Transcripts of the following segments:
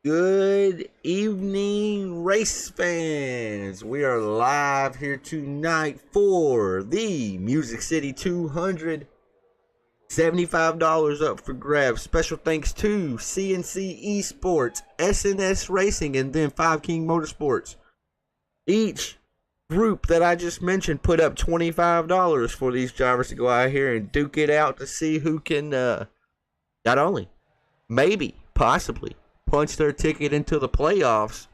Good evening, race fans. We are live here tonight for the Music City 200. $75 up for grabs. Special thanks to CNC Esports, SNS Racing, and then Five King Motorsports. Each group that I just mentioned put up $25 for these drivers to go out here and duke it out to see who can not only, maybe, possibly punch their ticket into the playoffs,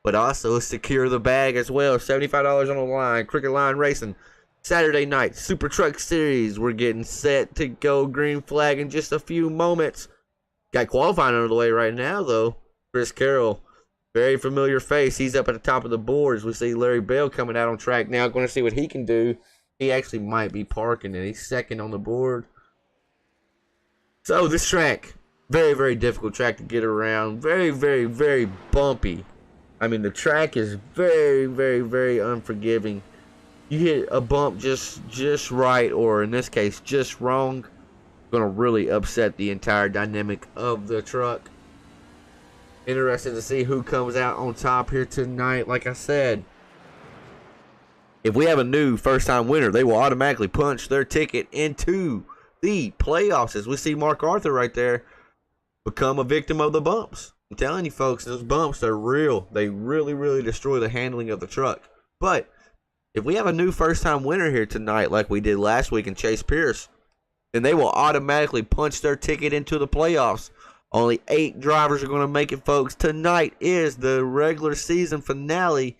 but also secure the bag as well. $75 on the line. Cricket Line Racing, Saturday night, Super Truck Series. We're getting set to go green flag in just a few moments. Got qualifying under the way right now, though. Chris Carroll, very familiar face. He's up at the top of the boards. We see Larry Bell coming out on track now. Going to see what he can do. He actually might be parking, and he's second on the board. So this track, very, very difficult track to get around. Very, very, very bumpy. I mean, the track is very, very, very unforgiving. You hit a bump just right, or in this case, just wrong, going to really upset the entire dynamic of the truck. Interested to see who comes out on top here tonight. Like I said, if we have a new first-time winner, they will automatically punch their ticket into the playoffs. As we see Mark Arthur right there become a victim of the bumps. I'm telling you, folks, those bumps are real. They really, really destroy the handling of the truck. But if we have a new first-time winner here tonight, like we did last week in Chase Pierce, then they will automatically punch their ticket into the playoffs. Only 8 drivers are going to make it, folks. Tonight is the regular season finale,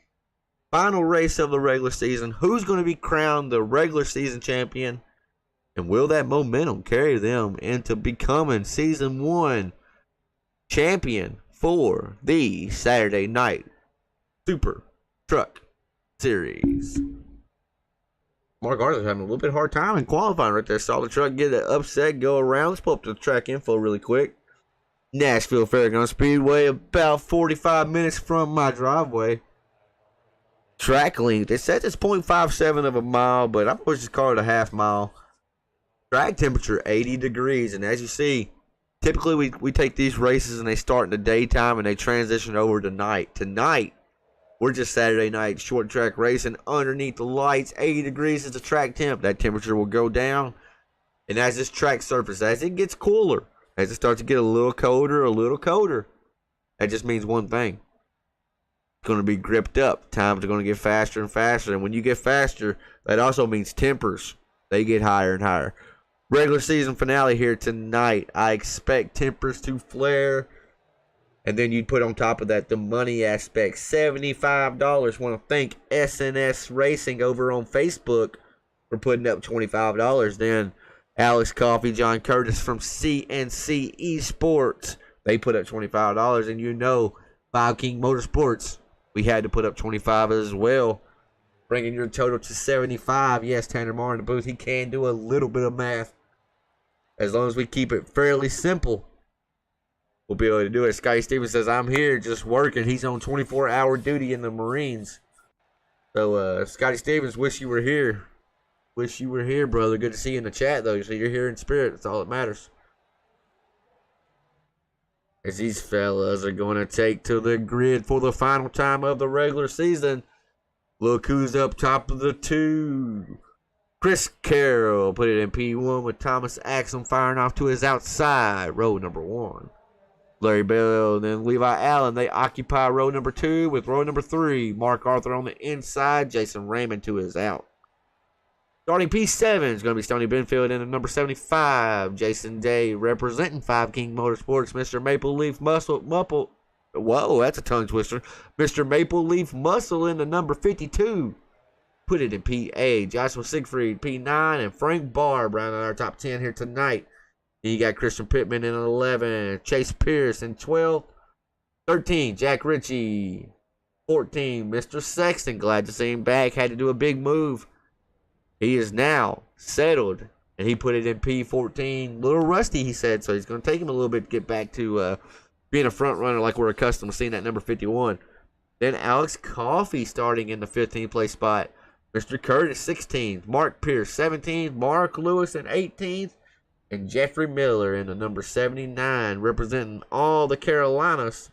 final race of the regular season. Who's going to be crowned the regular season champion? And will that momentum carry them into becoming Season 1 champion for the Saturday Night Super Truck Series? Mark Arthur's having a little bit hard time in qualifying right there. Saw the truck get an upset, go around. Let's pull up the track info really quick. Nashville Fairgrounds Speedway, about 45 minutes from my driveway. Track length, it says it's 0.57 of a mile, but I'm going to just call it a half mile. Track temperature 80 degrees, and as you see, typically we take these races and they start in the daytime and they transition over to night. Tonight, we're just Saturday night short track racing underneath the lights. 80 degrees is the track temp. That temperature will go down, and as this track surface, as it gets cooler, as it starts to get a little colder, that just means one thing. It's going to be gripped up. Times are going to get faster and faster, and when you get faster, that also means tempers. They get higher and higher. Regular season finale here tonight. I expect tempers to flare. And then you'd put on top of that the money aspect. $75. Want to thank SNS Racing over on Facebook for putting up $25. Then Alex Coffey, John Curtis from CNC Esports, they put up $25. And you know, Five King Motorsports, we had to put up $25 as well, bringing your total to $75. Yes, Tanner Marr in the booth, he can do a little bit of math. As long as we keep it fairly simple, we'll be able to do it. Scotty Stevens says, I'm here just working. He's on 24-hour duty in the Marines. So, Scotty Stevens, wish you were here. Wish you were here, brother. Good to see you in the chat, though. So you're here in spirit. That's all that matters. As these fellas are going to take to the grid for the final time of the regular season. Look who's up top of the 2. Chris Carroll put it in P1 with Thomas Axum firing off to his outside, row number 1. Larry Bell and then Levi Allen, they occupy row number 2 with row number 3. Mark Arthur on the inside, Jason Raymond to his out. Starting P7 is going to be Stoney Benfield in the number 75. Jason Day representing Five King Motorsports, Mr. Maple Leaf Muscle. Whoa, that's a tongue twister. Mr. Maple Leaf Muscle in the number 52. Put it in P8. Joshua Siegfried, P9. And Frank Barb rounding our top 10 here tonight. Then you got Christian Pittman in 11. Chase Pierce in 12. 13, Jack Ritchie. 14, Mr. Sexton. Glad to see him back. Had to do a big move. He is now settled. And he put it in P14. A little rusty, he said. So he's going to take him a little bit to get back to being a front runner like we're accustomed to seeing at number 51. Then Alex Coffey starting in the 15th place spot. Mr. Curtis 16th. Mark Pierce 17th. Mark Lewis in 18th. And Jeffrey Miller in the number 79, representing all the Carolinas.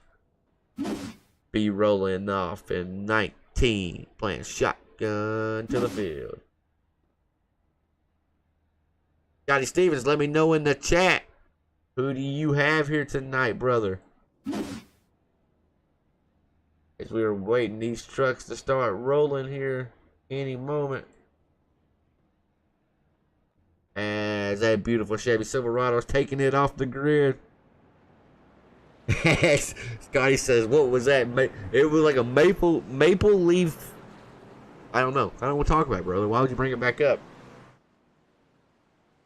be rolling off in 19, playing shotgun to the field. Scotty Stevens, let me know in the chat. Who do you have here tonight, brother? As we are waiting these trucks to start rolling here any moment. As that beautiful Chevy Silverado is taking it off the grid. Scotty says, what was that? It was like a maple leaf. I don't know. I don't want to talk about it, brother. Why would you bring it back up?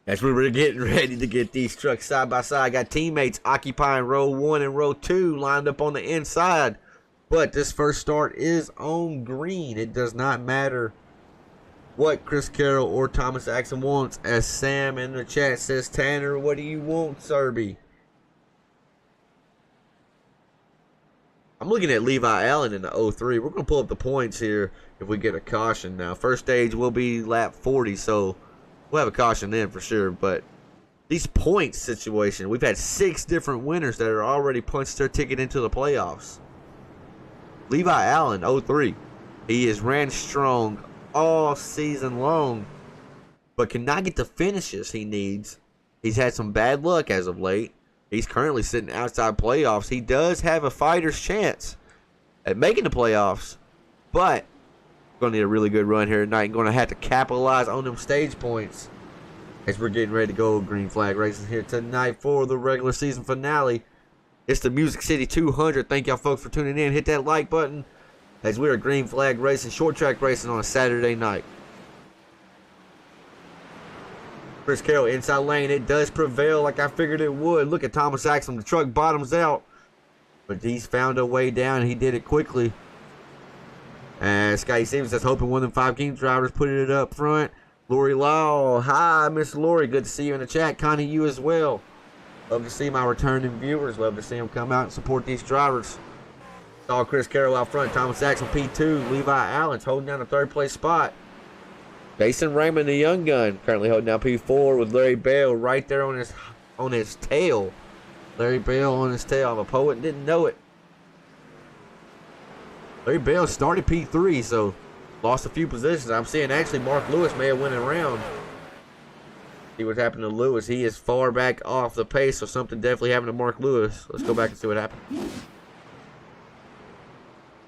As we were getting ready to get these trucks side by side, I got teammates occupying row 1 and row 2 lined up on the inside. But this first start is on green. It does not matter what Chris Carroll or Thomas Axon wants. As Sam in the chat says, Tanner, what do you want, Serby? I'm looking at Levi Allen in the 03. We're going to pull up the points here if we get a caution now. First stage will be lap 40, so we'll have a caution then for sure. But these points situation, we've had 6 different winners that are already punched their ticket into the playoffs. Levi Allen, 03. He has ran strong all season long, but cannot get the finishes he needs. He's had some bad luck as of late. He's currently sitting outside playoffs. He does have a fighter's chance at making the playoffs, but going to need a really good run here tonight. Going to have to capitalize on them stage points as we're getting ready to go green flag racing here tonight for the regular season finale. It's the Music City 200. Thank y'all folks for tuning in. Hit that like button as we are green flag racing, short track racing on a Saturday night. Chris Carroll inside lane. It does prevail like I figured it would. Look at Thomas Axon. The truck bottoms out, but he's found a way down. He did it quickly. And Scotty Stevens is hoping one of them 5 King drivers put it up front. Lori Law. Hi, Miss Lori. Good to see you in the chat. Connie, you as well. Love to see my returning viewers. Love to see them come out and support these drivers. Saw Chris Carroll out front. Thomas Axon P2. Levi Allen's holding down the 3rd place spot. Jason Raymond, the young gun, currently holding down P4 with Larry Bell right there on his tail. Larry Bell on his tail. I'm a poet and didn't know it. Larry Bell started P3, so lost a few positions. I'm seeing actually Mark Lewis may have went around. See what's happened to Lewis. He is far back off the pace, so something definitely happened to Mark Lewis. Let's go back and see what happened.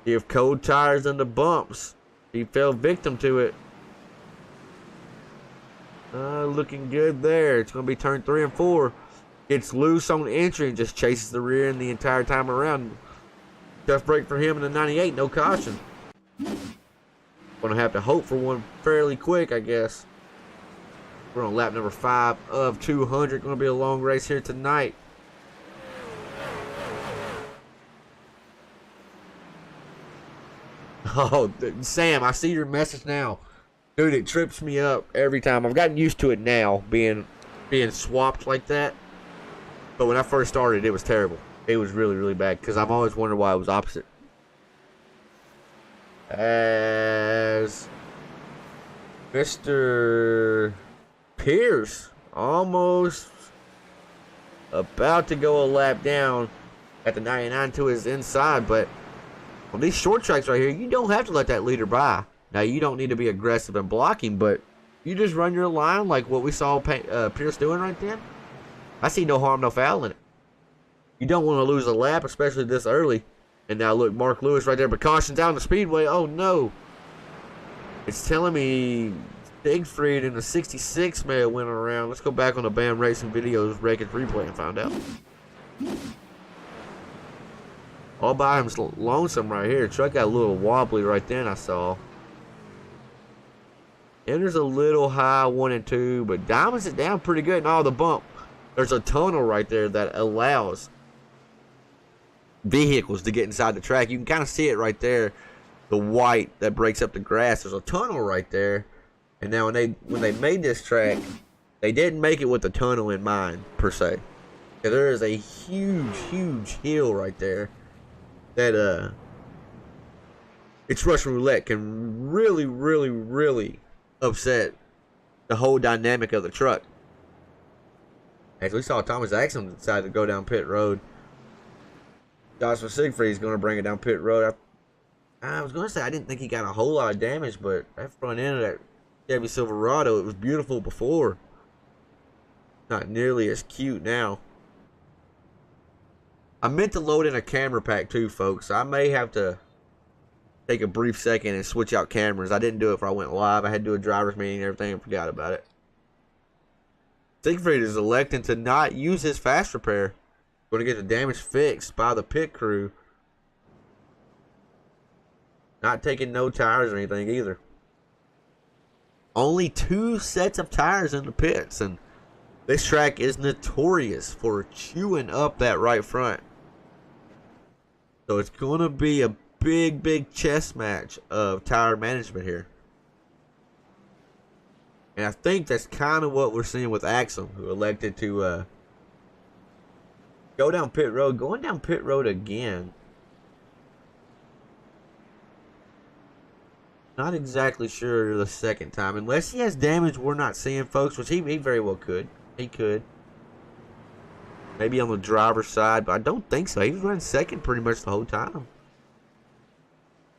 He have cold tires and the bumps. He fell victim to it. Looking good there. It's going to be turn 3 and 4. Gets loose on entry and just chases the rear end the entire time around. Tough break for him in the 98. No caution. Going to have to hope for one fairly quick, I guess. We're on lap number 5 of 200. Going to be a long race here tonight. Oh, Sam, I see your message now. Dude, it trips me up every time. I've gotten used to it now, being swapped like that. But when I first started, it was terrible. It was really, really bad because I've always wondered why it was opposite. As Mr. Pierce almost about to go a lap down at the 99 to his inside, but on these short tracks right here, you don't have to let that leader by. Now, you don't need to be aggressive and blocking, but you just run your line like what we saw Pierce doing right then. I see no harm, no foul in it. You don't want to lose a lap, especially this early. And now, look, Mark Lewis right there, but caution down the speedway. Oh, no. It's telling me Siegfried in the 66 may have went around. Let's go back on the BAM Racing videos, wreckage replay, and find out. All by him lonesome right here. Truck got a little wobbly right then, I saw. And there's a little high 1 and 2, but Diamonds it down pretty good. And all the bump. There's a tunnel right there that allows vehicles to get inside the track. You can kind of see it right there. The white that breaks up the grass. There's a tunnel right there. And now when they made this track, they didn't make it with the tunnel in mind, per se. There is a huge, huge hill right there that it's Russian roulette can really, really, really upset the whole dynamic of the truck. As we saw Thomas Axon decide to go down pit road. Joshua Siegfried's going to bring it down pit road. I was going to say I didn't think he got a whole lot of damage, but that front end of that Chevy Silverado, it was beautiful before. Not nearly as cute now. I meant to load in a camera pack too, folks. I may have to take a brief second and switch out cameras. I didn't do it before I went live. I had to do a driver's meeting and everything and forgot about it. Siegfried is electing to not use his fast repair. Going to get the damage fixed by the pit crew. Not taking no tires or anything either. Only 2 sets of tires in the pits, and this track is notorious for chewing up that right front. So it's going to be a big chess match of tire management here. And I think that's kind of what we're seeing with Axel, who elected to go down pit road. Going down pit road again. Not exactly sure the second time. Unless he has damage we're not seeing, folks, which he very well could. He could. Maybe on the driver's side, but I don't think so. He was running second pretty much the whole time.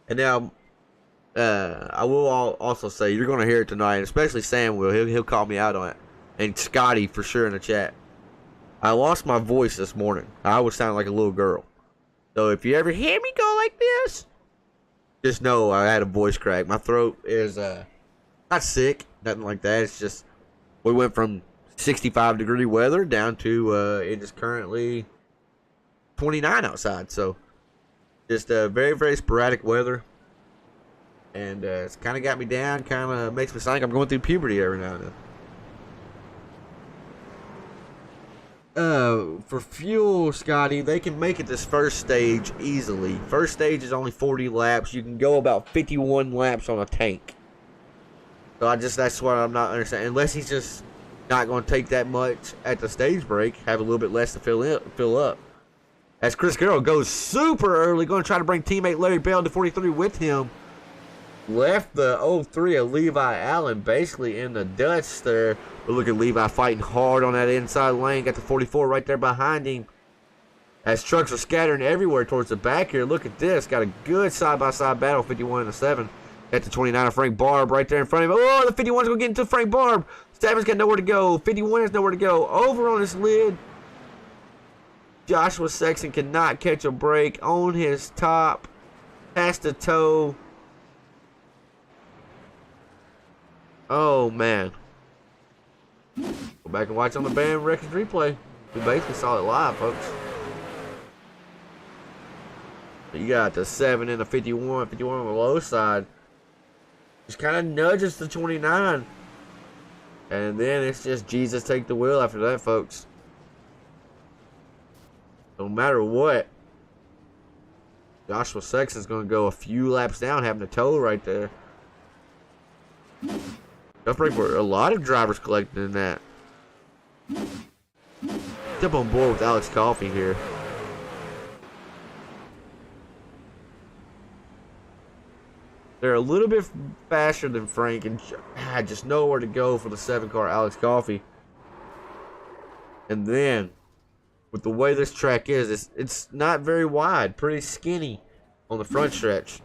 And now, I will also say, you're going to hear it tonight, especially Sam will. He'll call me out on it. And Scotty, for sure, in the chat. I lost my voice this morning. I was sounding like a little girl. So if you ever hear me go like this, just know I had a voice crack. My throat is not sick, nothing like that. It's just we went from 65-degree weather down to it is currently 29 outside. So just very sporadic weather, and it's kind of got me down. Kind of makes me sound like I'm going through puberty every now and then. For fuel, Scotty, they can make it this first stage easily. First stage is only 40 laps. You can go about 51 laps on a tank. So that's what I'm not understanding. Unless he's just not going to take that much at the stage break, have a little bit less to fill up. As Chris Carroll goes super early, going to try to bring teammate Larry Bell into 43 with him. Left the 03 of Levi Allen basically in the dust there. But look at Levi fighting hard on that inside lane. Got the 44 right there behind him. As trucks are scattering everywhere towards the back here. Look at this. Got a good side-by-side battle. 51 and a 7. At the 29 of Frank Barb right there in front of him. Oh, the 51's going to get into Frank Barb. 7's got nowhere to go. 51 has nowhere to go. Over on his lid. Joshua Sexton cannot catch a break on his top. Has to toe. Oh, man. Go back and watch on the band records replay. We basically saw it live, folks. You got the 7 and the 51. 51 on the low side. Just kind of nudges the 29. And then it's just Jesus take the wheel after that, folks. No matter what, Joshua Sexton's going to go a few laps down, having a toe right there. Tough break for a lot of drivers collected in that. Jump on board with Alex Coffey here. They're a little bit faster than Frank and just nowhere to go for the 7-car Alex Coffey. And then, with the way this track is, it's not very wide, pretty skinny on the front stretch.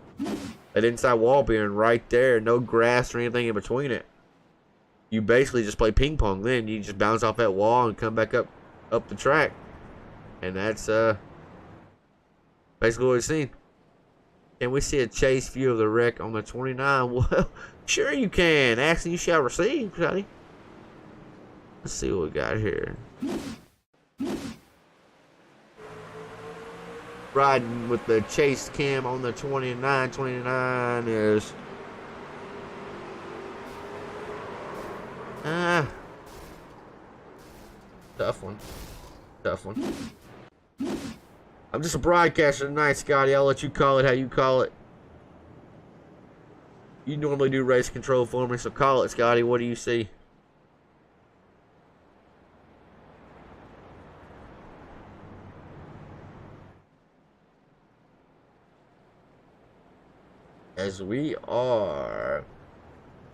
That inside wall being right there, no grass or anything in between it. You basically just play ping pong then. You just bounce off that wall and come back up the track. And that's basically what we've seen. Can we see a chase view of the wreck on the 29? Well, sure you can. Asking you shall receive, Johnny. Let's see what we got here. Riding with the chase cam on the 29. 29 is... tough one. Tough one. I'm just a broadcaster tonight, Scotty. I'll let you call it how you call it. You normally do race control for me, so call it, Scotty. What do you see? As we are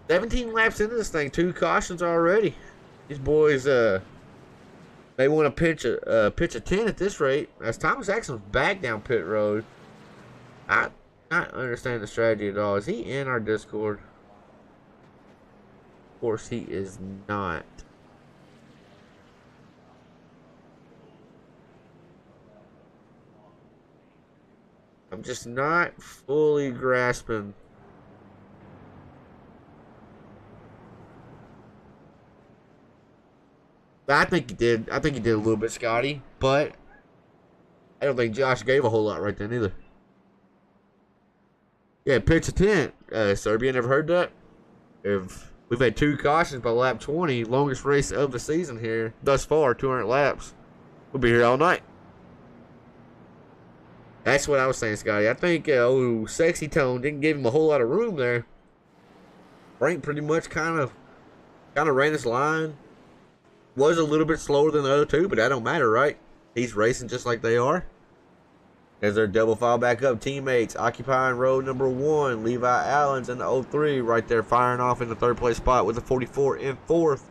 17 laps into this thing, 2 cautions already. These boys may They want to pitch a 10 at this rate. As Thomas Axsom's back down pit road. I not understand the strategy at all. Is he in our Discord? Of course he is not. I'm just not fully grasping. I think he did. I think he did a little bit, Scotty. But I don't think Josh gave a whole lot right then either. Yeah, pitch a tent. Serbia, never heard that? If we've had 2 cautions by lap 20, longest race of the season here thus far, 200 laps. We'll be here all night. That's what I was saying, Scotty. I think Sexy Tone didn't give him a whole lot of room there. Frank pretty much kind of ran his line. Was a little bit slower than the other 2, but that don't matter, right? He's racing just like they are. As their double file back up, teammates occupying road number 1. Levi Allen's in the 03 right there, firing off in the 3rd place spot with the 44 in 4th.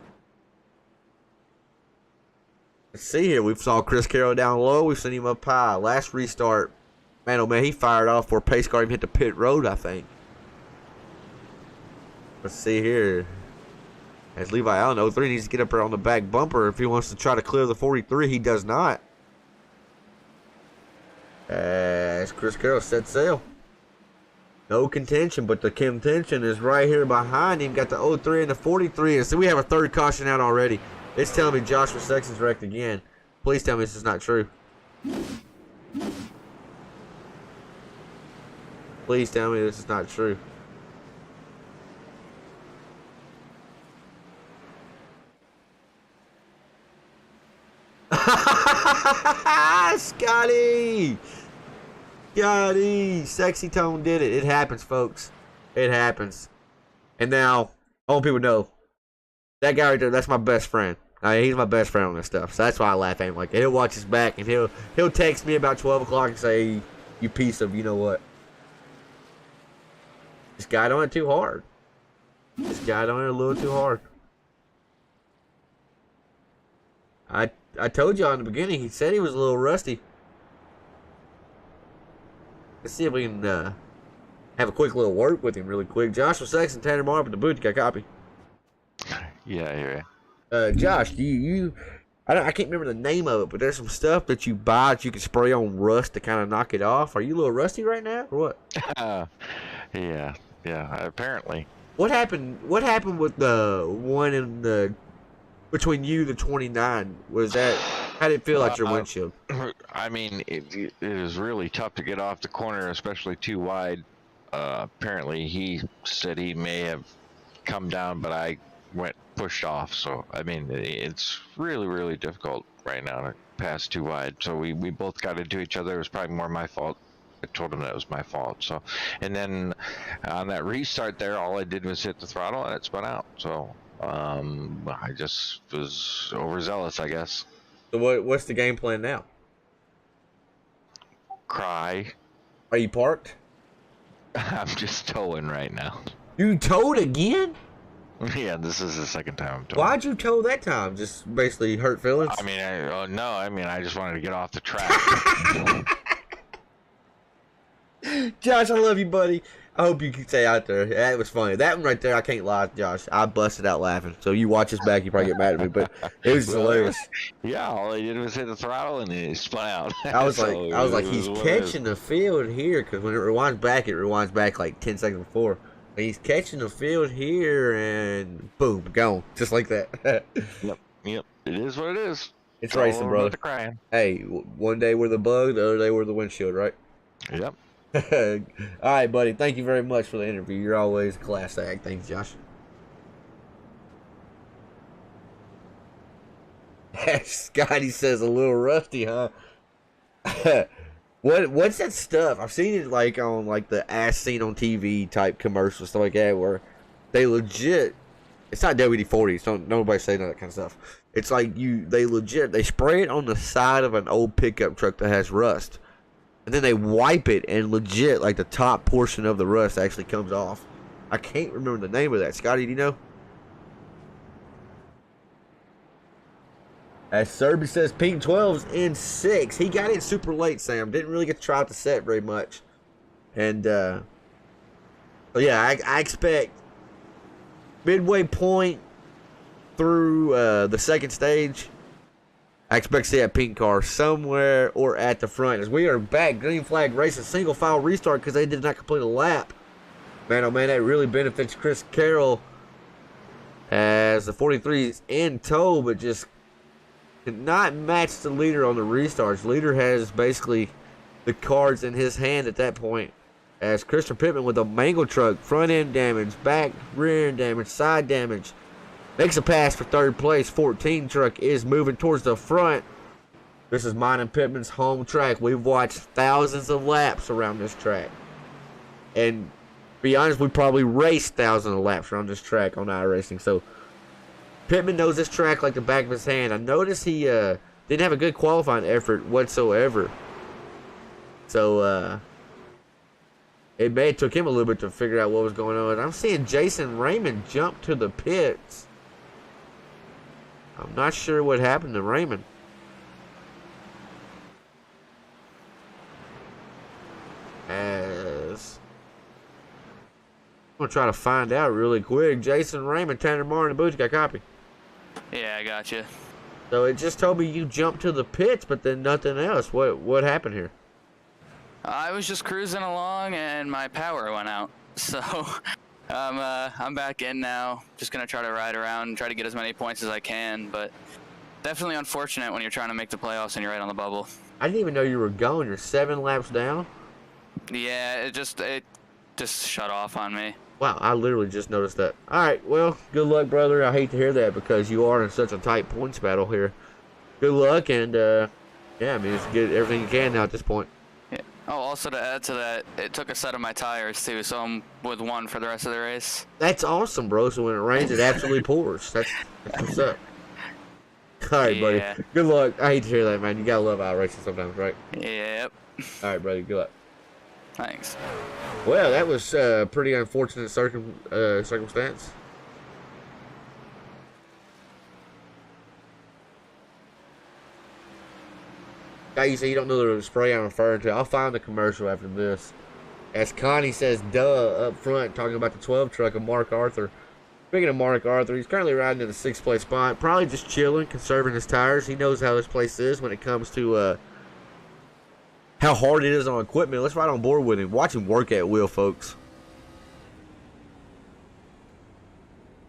Let's see here. We saw Chris Carroll down low. We've seen him up high. Last restart, man, oh man, he fired off before pace car even hit the pit road, I think. Let's see here. As Levi Allen, 03, needs to get up there on the back bumper if he wants to try to clear the 43. He does not. As Chris Carroll set sail. No contention, but the contention is right here behind him. Got the 03 and the 43. And so we have a 3rd caution out already. It's telling me Joshua Sexton's wrecked again. Please tell me this is not true. Please tell me this is not true. Scotty! Sexy Tone did it. It happens, folks. It happens. And now, I want people to know, that guy right there, that's my best friend. He's my best friend on this stuff. So that's why I laugh at him like that. He'll watch his back and he'll text me about 12 o'clock and say, you piece of you know what. This guy don't it too hard. This guy don't it a little too hard. I told y'all in the beginning, he said he was a little rusty. Let's see if we can have a quick little work with him really quick. Joshua Sexton, Tanner Marp at the booth. You got a copy? Yeah, I hear you. Josh, I can't remember the name of it, but there's some stuff that you buy that you can spray on rust to kind of knock it off. Are you a little rusty right now, or what? Yeah, apparently. What happened with the one in the between you the 29? Was that, how did it feel like your windshield? I mean, it is really tough to get off the corner, especially too wide. Apparently, he said he may have come down, but I went pushed off. So, I mean, it's really, really difficult right now to pass too wide. So we both got into each other. It was probably more my fault. I told him that it was my fault. So, and then on that restart there, all I did was hit the throttle and it spun out. So, I just was overzealous, I guess. So what's the game plan now? Cry. Are you parked? I'm just towing right now. You towed again? Yeah, this is the 2nd time I'm towing. Why'd you tow that time? Just basically hurt feelings? I mean, I just wanted to get off the track. Josh, I love you, buddy. I hope you can stay out there. That was funny. That one right there, I can't lie, Josh. I busted out laughing. So you watch this back, you probably get mad at me, but it was hilarious. Yeah, all I did was hit the throttle and it spun out. I was like, he's catching the field here, because when it rewinds back like 10 seconds before. He's catching the field here, and boom, gone, just like that. Yep. It is what it is. It's racing, brother. Hey, one day we're the bug, the other day we're the windshield, right? Yep. All right, buddy. Thank you very much for the interview. You're always a class act. Thanks, Josh. Scotty says a little rusty, huh? What's that stuff? I've seen it like on like the Ass Seen on TV type commercials, stuff like that, where they legit. It's not WD-40. Don't nobody say none of that kind of stuff. It's like they spray it on the side of an old pickup truck that has rust. And then they wipe it, and legit, like the top portion of the rust actually comes off. I can't remember the name of that. Scotty, do you know? As Serby says, Pink 12's in 6. He got in super late, Sam. Didn't really get to try out the set very much. And, so yeah, I expect midway point through the second stage, I expect to see that pink car somewhere or at the front. As we are back, green flag racing, single file restart because they did not complete a lap. Man, oh man, that really benefits Chris Carroll as the 43 is in tow, but just could not match the leader on the restarts. Leader has basically the cards in his hand at that point. As Christian Pittman with a mangle truck, front end damage, back rear end damage, side damage, makes a pass for third place. 14 truck is moving towards the front. This is mine and Pittman's home track. We've watched thousands of laps around this track. And to be honest, we probably raced thousands of laps around this track on iRacing. So Pittman knows this track like the back of his hand. I noticed he didn't have a good qualifying effort whatsoever. So it may have took him a little bit to figure out what was going on. I'm seeing Jason Raymond jump to the pits. I'm not sure what happened to Raymond. As I'm going to try to find out really quick. Jason Raymond, Tanner Martin, the booth, got a copy. Yeah, I got you. So it just told me you jumped to the pits, but then nothing else. What happened here? I was just cruising along and my power went out. So I'm back in now. Just gonna try to ride around and try to get as many points as I can, but definitely unfortunate when you're trying to make the playoffs and you're right on the bubble. I didn't even know you were going. You're 7 laps down? Yeah, it just shut off on me. Wow, I literally just noticed that. Alright, well, good luck, brother. I hate to hear that because you are in such a tight points battle here. Good luck, and yeah, I mean, just get everything you can now at this point. Yeah. Oh, also to add to that, it took a set of my tires too, so I'm with one for the rest of the race. That's awesome, bro. So when it rains, it absolutely pours. That's what's up. Alright, buddy. Good luck. I hate to hear that, man. You gotta love iRacing sometimes, right? Yep. Alright, brother. Good luck. Thanks. Well, that was a pretty unfortunate circumstance. Guy, you say you don't know the spray I'm referring to. I'll find the commercial after this. As Connie says, duh, up front, talking about the 12 truck of Mark Arthur. Speaking of Mark Arthur, he's currently riding in the 6th place spot. Probably just chilling, conserving his tires. He knows how this place is when it comes to how hard it is on equipment. Let's ride on board with him. Watch him work at wheel, folks.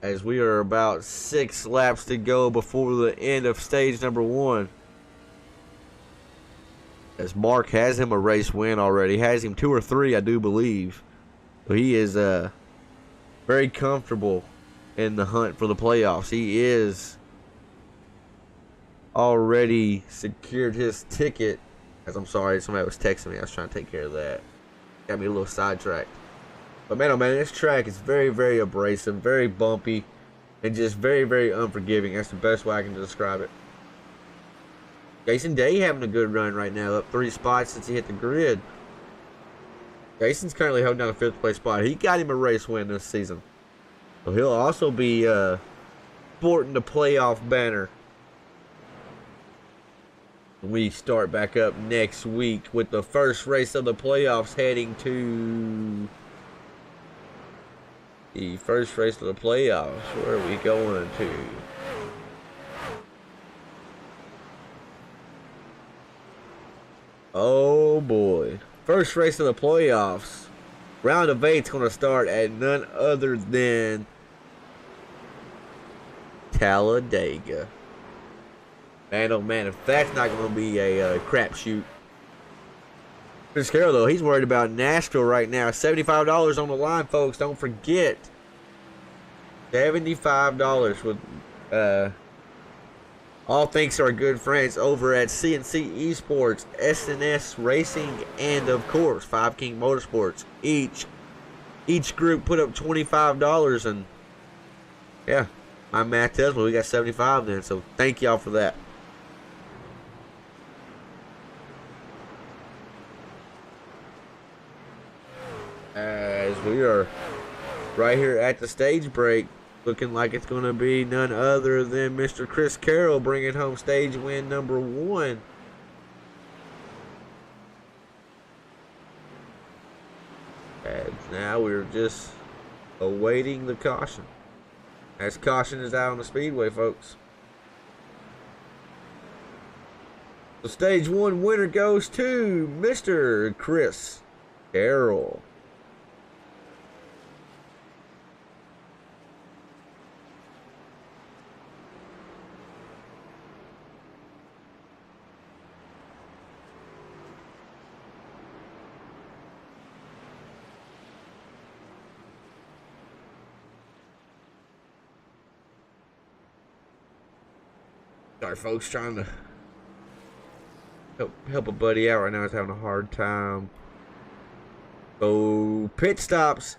As we are about 6 laps to go before the end of stage number 1. As Mark has him a race win already. Has him 2 or 3, I do believe. So he is very comfortable in the hunt for the playoffs. He is already secured his ticket. As I'm sorry, somebody was texting me. I was trying to take care of that. Got me a little sidetracked. But man, oh man, this track is very, very abrasive, very bumpy, and just very, very unforgiving. That's the best way I can describe it. Jason Day having a good run right now, up 3 spots since he hit the grid. Jason's currently holding down a 5th place spot. He got him a race win this season. So he'll also be sporting the playoff banner we start back up next week with the first race of the playoffs heading to the first race of the playoffs. Where are we going to? Oh boy. First race of the playoffs. Round of 8's going to start at none other than Talladega. Man, oh man, if that's not going to be a crapshoot. Chris Carroll, though, he's worried about Nashville right now. $75 on the line, folks. Don't forget. $75 with all thanks to our good friends over at CNC Esports, SNS Racing, and of course, 5 King Motorsports. Each group put up $25, and yeah, my math tells me we got 75 then. So thank y'all for that. As we are right here at the stage break, Looking like it's going to be none other than Mr. Chris Carroll bringing home stage win number 1. And now we're just awaiting the caution. As caution is out on the speedway, folks. The stage 1 winner goes to Mr. Chris Carroll. Sorry, folks, trying to help a buddy out right now. He's having a hard time. So, pit stops.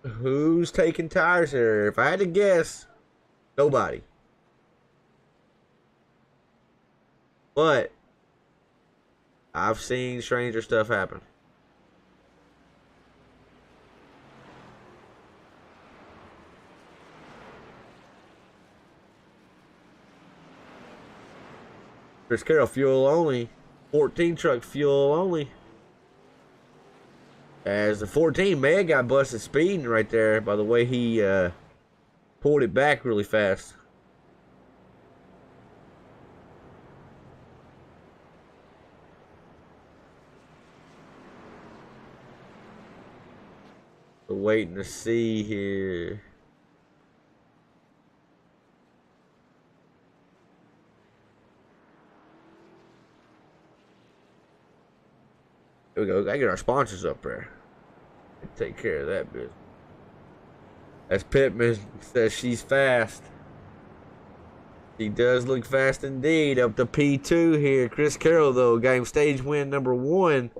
Who's taking tires here? If I had to guess, nobody. But I've seen stranger stuff happen. Chris Carroll, fuel only. 14 truck, fuel only. As the 14 may have got busted speeding right there by the way he pulled it back really fast. We're waiting to see here. There we go. Gotta get our sponsors up there. Take care of that business. As Pittman says, she's fast. She does look fast indeed. Up to P2 here. Chris Carroll, though, got him stage win number 1.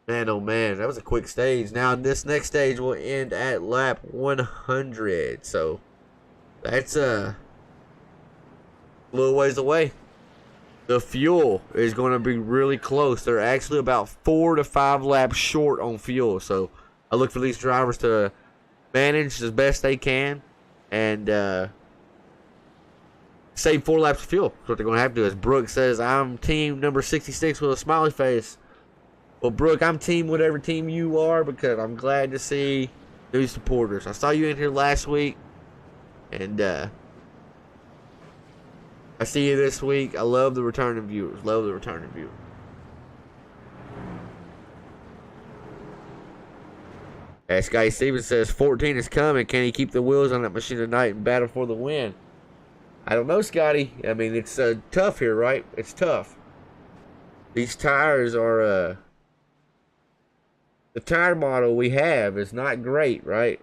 Man, oh man, that was a quick stage. Now, this next stage will end at lap 100. So, that's a little ways away. The fuel is going to be really close. They're actually about 4 to 5 laps short on fuel. So I look for these drivers to manage as best they can and save 4 laps of fuel. That's what they're going to have to do. As Brooke says, I'm team number 66 with a smiley face. Well, Brooke, I'm team whatever team you are because I'm glad to see new supporters. I saw you in here last week and I see you this week. I love the returning viewers. Love the returning viewers. As Scotty Stevens says, 14 is coming. Can he keep the wheels on that machine tonight and battle for the win? I don't know, Scotty. I mean, it's tough here, right? It's tough. These tires are... the tire model we have is not great, right?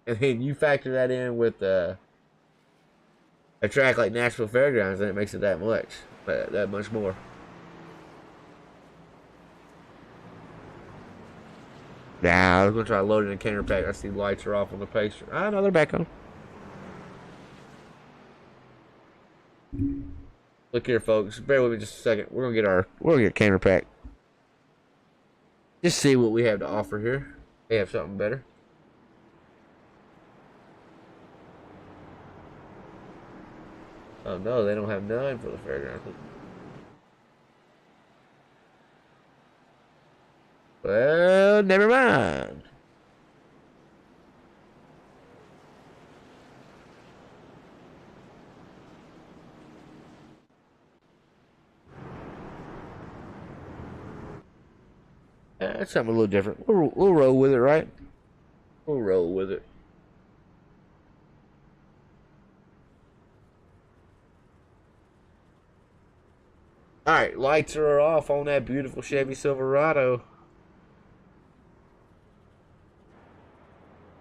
And then you factor that in with... a track like Nashville Fairgrounds, and it makes it that much more. Now, I was going to try loading a canter pack. I see lights are off on the Pacer. Ah, no, they're back on. Look here, folks. Bear with me just a second. We're gonna get a canter pack. Just see what we have to offer here. They have something better. Oh no, they don't have none for the fairgrounds. Well, never mind. That's something a little different. We'll roll with it, right? We'll roll with it. Alright, lights are off on that beautiful Chevy Silverado.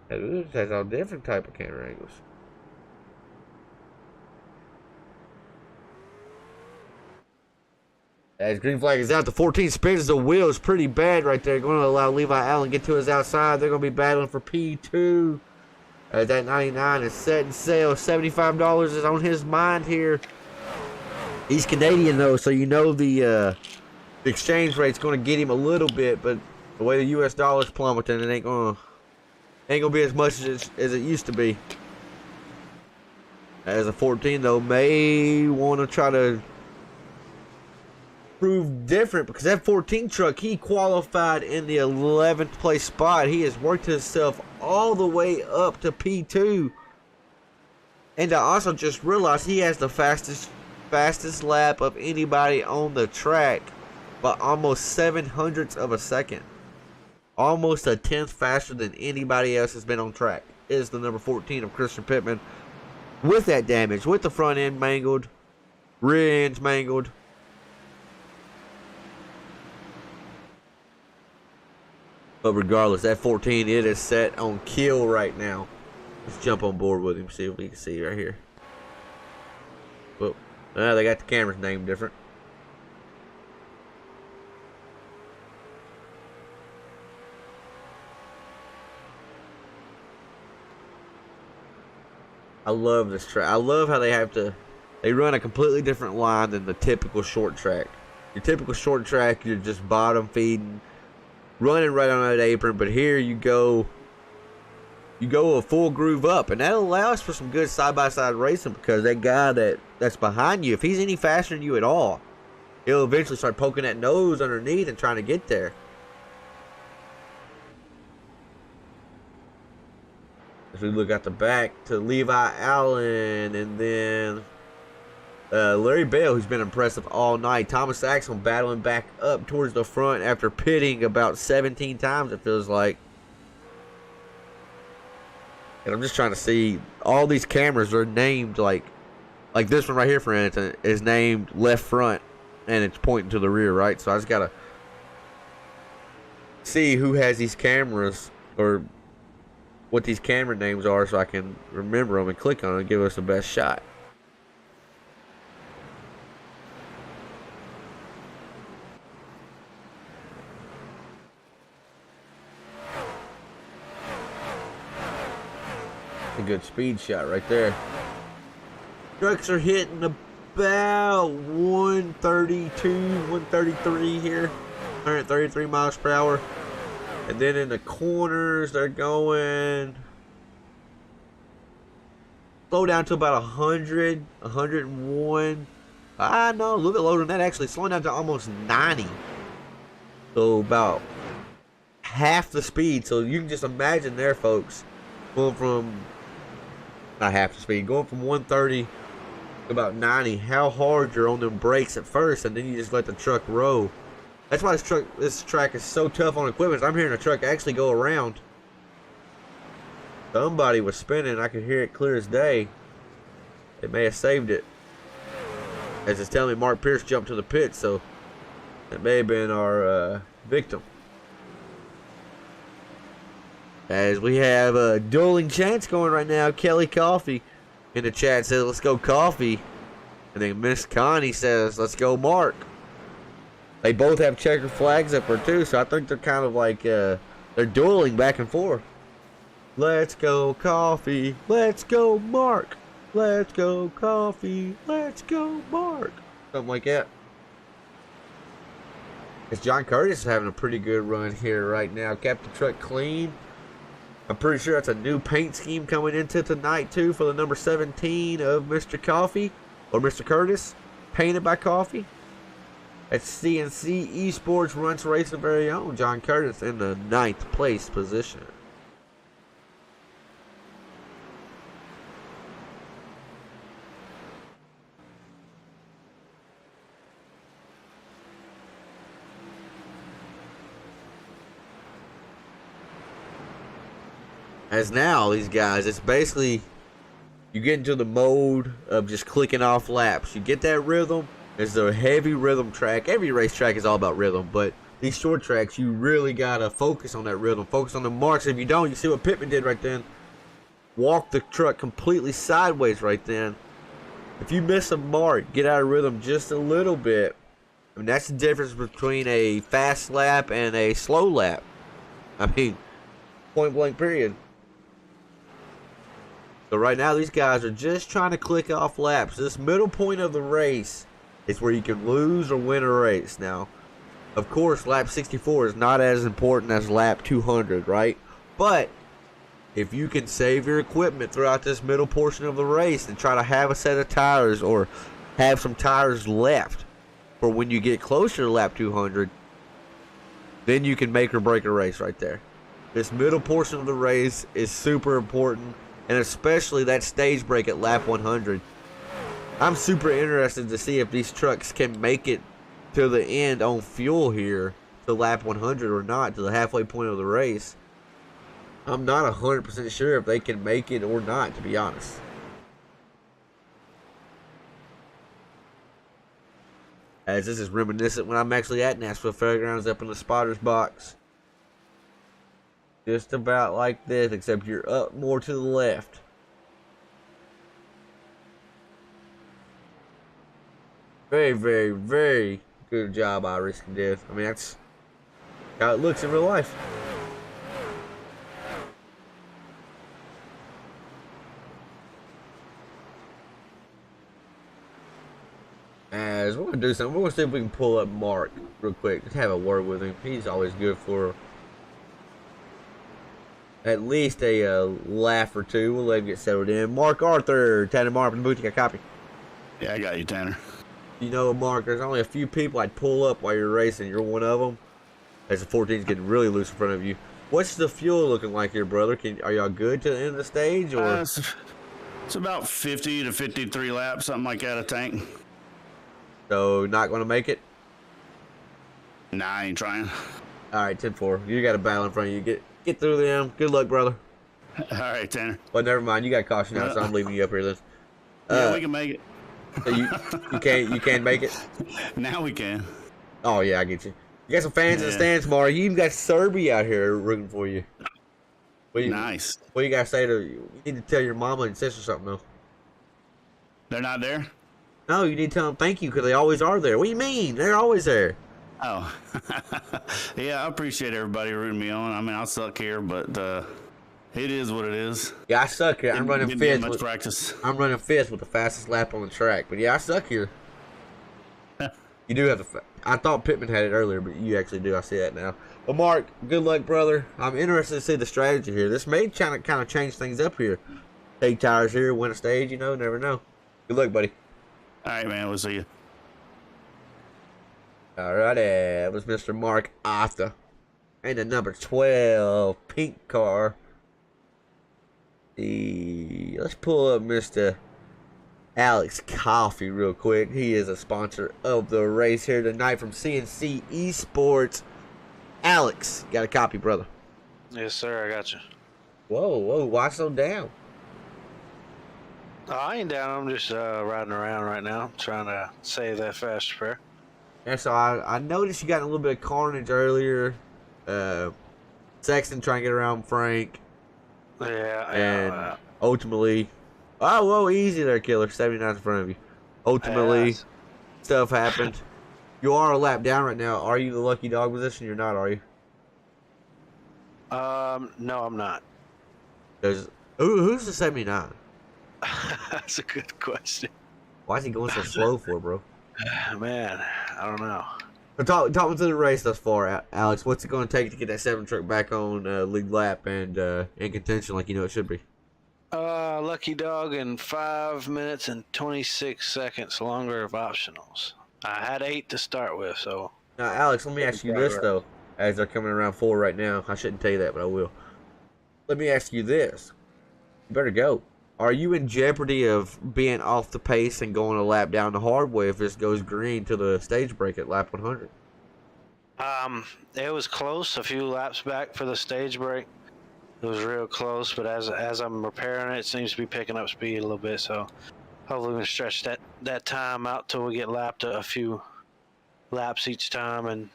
It has all different type of camera angles. As green flag is out, the 14 spins the wheel is pretty bad right there. Going to allow Levi Allen to get to his outside. They're going to be battling for P2. That 99 is set and sail. $75 is on his mind here. He's Canadian though, so you know the exchange rate's going to get him a little bit, but the way the U.S. dollar's plummeting, it ain't going to Ain't gonna be as much as it used to be. As a 14 though, may want to try to prove different, because that 14 truck, he qualified in the 11th place spot. He has worked himself all the way up to P2. And I also just realized he has the fastest lap of anybody on the track by almost 0.07 of a second. Almost a tenth faster than anybody else has been on track. Is the number 14 of Christian Pittman. With that damage, with the front end mangled, rear end's mangled. But regardless, that 14, it is set on kill right now. Let's jump on board with him, see if we can see right here. Well, they got the camera's name different. I love this track. I love how they run a completely different line than the typical short track. Your typical short track, you're just bottom feeding, running right on that apron, but here you go a full groove up, and that allows for some good side-by-side racing, because that guy that's behind you, if he's any faster than you at all, he'll eventually start poking that nose underneath and trying to get there. As we look at the back to Levi Allen, and then Larry Bell, who's been impressive all night. Thomas Axel battling back up towards the front after pitting about 17 times, it feels like. And I'm just trying to see, all these cameras are named like this one right here, for instance, is named left front, and it's pointing to the rear, right? So I just gotta see who has these cameras, or what these camera names are, so I can remember them and click on them and give us the best shot. A good speed shot right there. Trucks are hitting about 132, 133 here. 133 miles per hour. And then in the corners, they're going slow down to about 100, 101. No, a little bit lower than that actually. Slowing down to almost 90. So about half the speed. So you can just imagine there, folks, going from, not half the speed, going from 130 to about 90. How hard you're on them brakes at first, and then you just let the truck roll. That's why this track is so tough on equipment. I'm hearing a truck actually go around. Somebody was spinning. I could hear it clear as day. It may have saved it. As it's telling me, Mark Pierce jumped to the pit, so that may have been our victim. As we have a dueling chants going right now. Kelly Coffee in the chat says, let's go Coffee. And then Miss Connie says, let's go Mark. They both have checkered flags up there too, so I think they're kind of like, they're dueling back and forth. Let's go Coffee, let's go Mark. Let's go Coffee, let's go Mark. Something like that. As John Curtis is having a pretty good run here right now. Kept the truck clean. I'm pretty sure that's a new paint scheme coming into tonight too for the number 17 of Mr. Coffee, or Mr. Curtis, painted by Coffee. At CNC Esports Runs Racing very own John Curtis in the 9th place position. As now, these guys, it's basically, you get into the mode of just clicking off laps. You get that rhythm. It's a heavy rhythm track. Every racetrack is all about rhythm, but these short tracks, you really got to focus on that rhythm. Focus on the marks. If you don't, you see what Pittman did right then. Walk the truck completely sideways right then. If you miss a mark, get out of rhythm just a little bit. I mean, that's the difference between a fast lap and a slow lap. I mean, point blank period. So right now, these guys are just trying to click off laps. This middle point of the race is where you can lose or win a race. Now, of course, lap 64 is not as important as lap 200, right? But if you can save your equipment throughout this middle portion of the race and try to have a set of tires or have some tires left for when you get closer to lap 200, then you can make or break a race right there. This middle portion of the race is super important, and especially that stage break at lap 100. I'm super interested to see if these trucks can make it to the end on fuel here to lap 100 or not, to the halfway point of the race. I'm not 100% sure if they can make it or not, to be honest. As this is reminiscent when I'm actually at Nashville Fairgrounds up in the spotter's box. Just about like this, except you're up more to the left. Very, very, very good job, Iris and Dev. I mean, that's how it looks in real life. As we're going to do something, we're going to see if we can pull up Mark real quick. Just have a word with him. He's always good for at least a laugh or two. We'll let him get settled in. Mark Arthur, Tanner Mark in the booth. You got a copy? Yeah, I got you, Tanner. You know, Mark, there's only a few people I'd pull up while you're racing. You're one of them. As the 14's getting really loose in front of you. What's the fuel looking like here, brother? Are y'all good to the end of the stage? Or It's about 50 to 53 laps, something like that, a tank. So, not going to make it? Nah, I ain't trying. All right, 10-4. You got a battle in front of you. Get through them. Good luck, brother. All right, Tanner. Well, never mind. You got caution out, so I'm leaving you up here then. Yeah, we can make it. So you can't make it? Now we can. Oh, yeah, I get you. You got some fans in the stands tomorrow. You even got Serbia out here rooting for you. Nice. What you got to say to you? You need to tell your mama and sister something, though. They're not there? No, you need to tell them thank you because they always are there. What do you mean? They're always there. Oh. Yeah, I appreciate everybody rooting me on. I mean, I suck here, but it is what it is. Yeah, I suck here. I'm running Didn't get fifth. much practice. I'm running fifth with the fastest lap on the track. But yeah, I suck here. You do have the. I thought Pittman had it earlier, but you actually do. I see that now. Well, Mark, good luck, brother. I'm interested to see the strategy here. This may kind of change things up here. Take tires here, win a stage. You know, never know. Good luck, buddy. All right, man. We'll see you. Alrighty, that was Mr. Mark Arthur. And the number 12 pink car. Let's pull up Mr. Alex Coffee real quick. He is a sponsor of the race here tonight from CNC Esports. Alex, got a copy, brother? Yes, sir. I got you. Whoa, why so down? Oh, I ain't down. I'm just riding around right now, trying to save that fast repair. Yeah, so I noticed you got in a little bit of carnage earlier. Sexton trying to get around Frank. Yeah. And ultimately, whoa, easy there, killer. 79 in front of you. Ultimately, stuff happened. You are a lap down right now. Are you the lucky dog position? You're not, are you? No, I'm not. Who's the 79? That's a good question. Why is he going so slow for, bro? Man, I don't know. So talk me through the race thus far, Alex. What's it going to take to get that 7 truck back on lead lap and in contention like you know it should be? Lucky dog in 5 minutes and 26 seconds longer of optionals. I had 8 to start with, so. Now, Alex, let me ask you this, though, as they're coming around 4 right now. I shouldn't tell you that, but I will. Let me ask you this. You better go. Are you in jeopardy of being off the pace and going a lap down the hard way if this goes green to the stage break at lap 100? It was close a few laps back for the stage break. It was real close, but as I'm repairing it, it seems to be picking up speed a little bit, so hopefully we can stretch that time out till we get lapped a few laps each time, and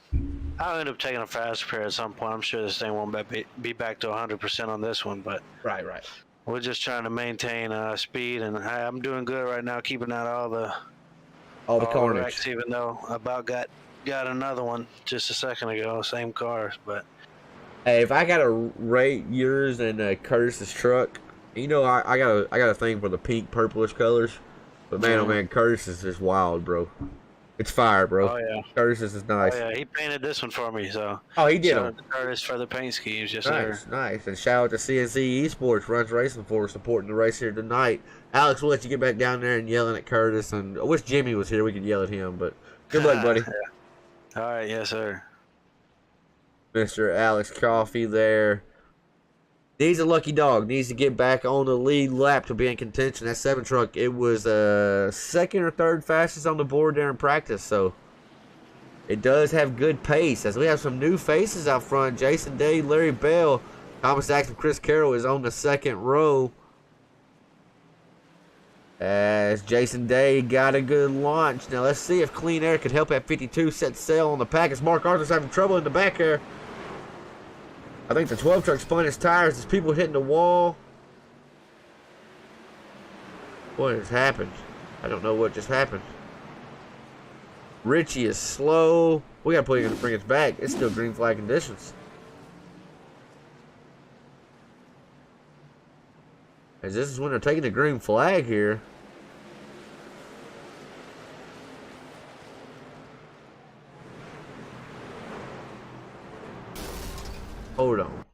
I'll end up taking a fast repair at some point. I'm sure this thing won't be back to 100% on this one, but Right. we're just trying to maintain speed, and I'm doing good right now, keeping out all the carnage. wrecks, even though I about got another one just a second ago, same cars, but Hey, if I got to rate yours and Curtis's truck, you know I got a thing for the pink purplish colors, but man, oh man, Curtis is just wild, bro. It's fire, bro. Oh yeah. Curtis is nice. Oh yeah. He painted this one for me, so Oh, he did shout them. out to Curtis for the paint schemes, yes sir. Nice, nice. And shout out to CNC Esports, Runs Racing, for supporting the race here tonight. Alex, we'll let you get back down there and yelling at Curtis. And I wish Jimmy was here. We could yell at him. But good luck, buddy. All right, yes sir. Mr. Alex Coffey there. Needs a lucky dog. Needs to get back on the lead lap to be in contention. That 7 truck, it was second or third fastest on the board there in practice. So it does have good pace. As we have some new faces out front. Jason Day, Larry Bell, Thomas Jackson, Chris Carroll is on the second row. As Jason Day got a good launch. Now let's see if Clean Air could help at 52 set sail on the pack. As Mark Arthur's having trouble in the back here. I think the 12 truck spun its tires. There's people hitting the wall. What has happened? I don't know what just happened. Richie is slow. We gotta bring it back. It's still green flag conditions. As this is when they're taking the green flag here. Hold on.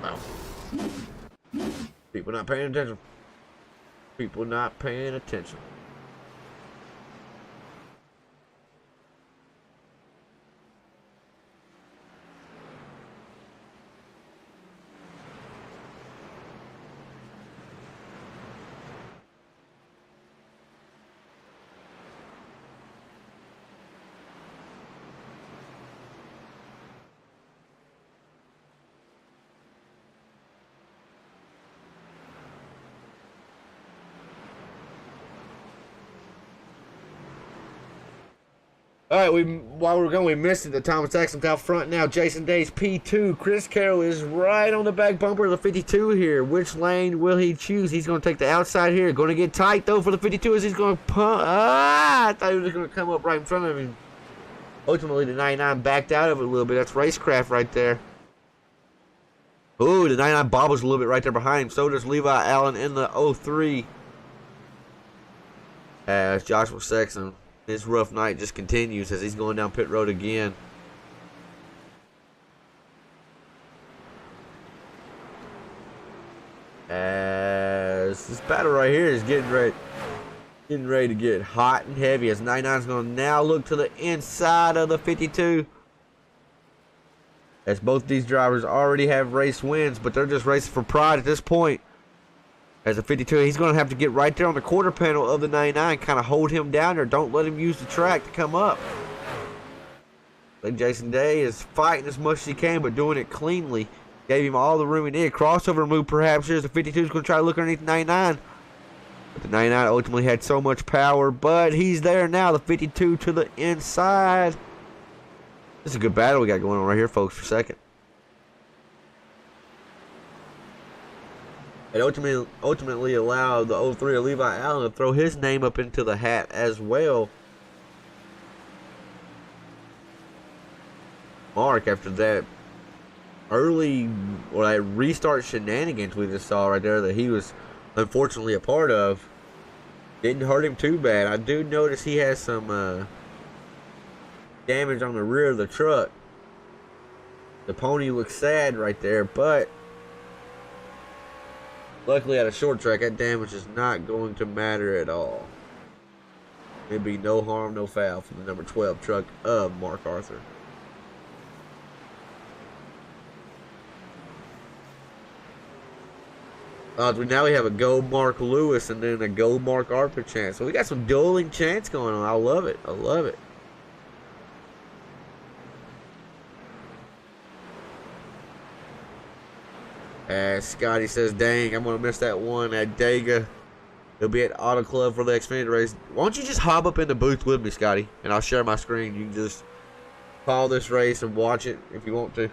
Wow. People not paying attention. People not paying attention. All right, while we're going, we missed it. The Thomas Jackson's out front now. Jason Day's P2. Chris Carroll is right on the back bumper of the 52 here. Which lane will he choose? He's going to take the outside here. Going to get tight, though, for the 52 as he's going to pump. I thought he was going to come up right in front of him. Ultimately, the 99 backed out of it a little bit. That's racecraft right there. Ooh, the 99 bobbles a little bit right there behind him. So does Levi Allen in the 03. As Joshua Sexton. His rough night just continues as he's going down pit road again. As this battle right here is getting ready to get hot and heavy. As 99's going to now look to the inside of the 52. As both these drivers already have race wins, but they're just racing for pride at this point. As a 52, he's going to have to get right there on the quarter panel of the 99, kind of hold him down there. Don't let him use the track to come up. I think Jason Day is fighting as much as he can, but doing it cleanly. Gave him all the room he needed. Crossover move, perhaps. Here's the 52 is going to try to look underneath the 99. But the 99 ultimately had so much power, but he's there now. The 52 to the inside. This is a good battle we got going on right here, folks, for second. It ultimately allowed the 03 of Levi Allen to throw his name up into the hat as well. Mark, after that that restart shenanigans we just saw right there that he was unfortunately a part of, didn't hurt him too bad. I do notice he has some damage on the rear of the truck. The pony looks sad right there, but luckily at a short track, that damage is not going to matter at all. It'd be no harm, no foul for the number 12 truck of Mark Arthur. Now we have a Go Mark Lewis and then a Go Mark Arthur chance. So we got some dueling chants going on. I love it. I love it. As Scotty says, dang, I'm going to miss that one at Dega. He'll be at Auto Club for the Xfinity race. Why don't you just hop up in the booth with me, Scotty? And I'll share my screen. You can just follow this race and watch it if you want to.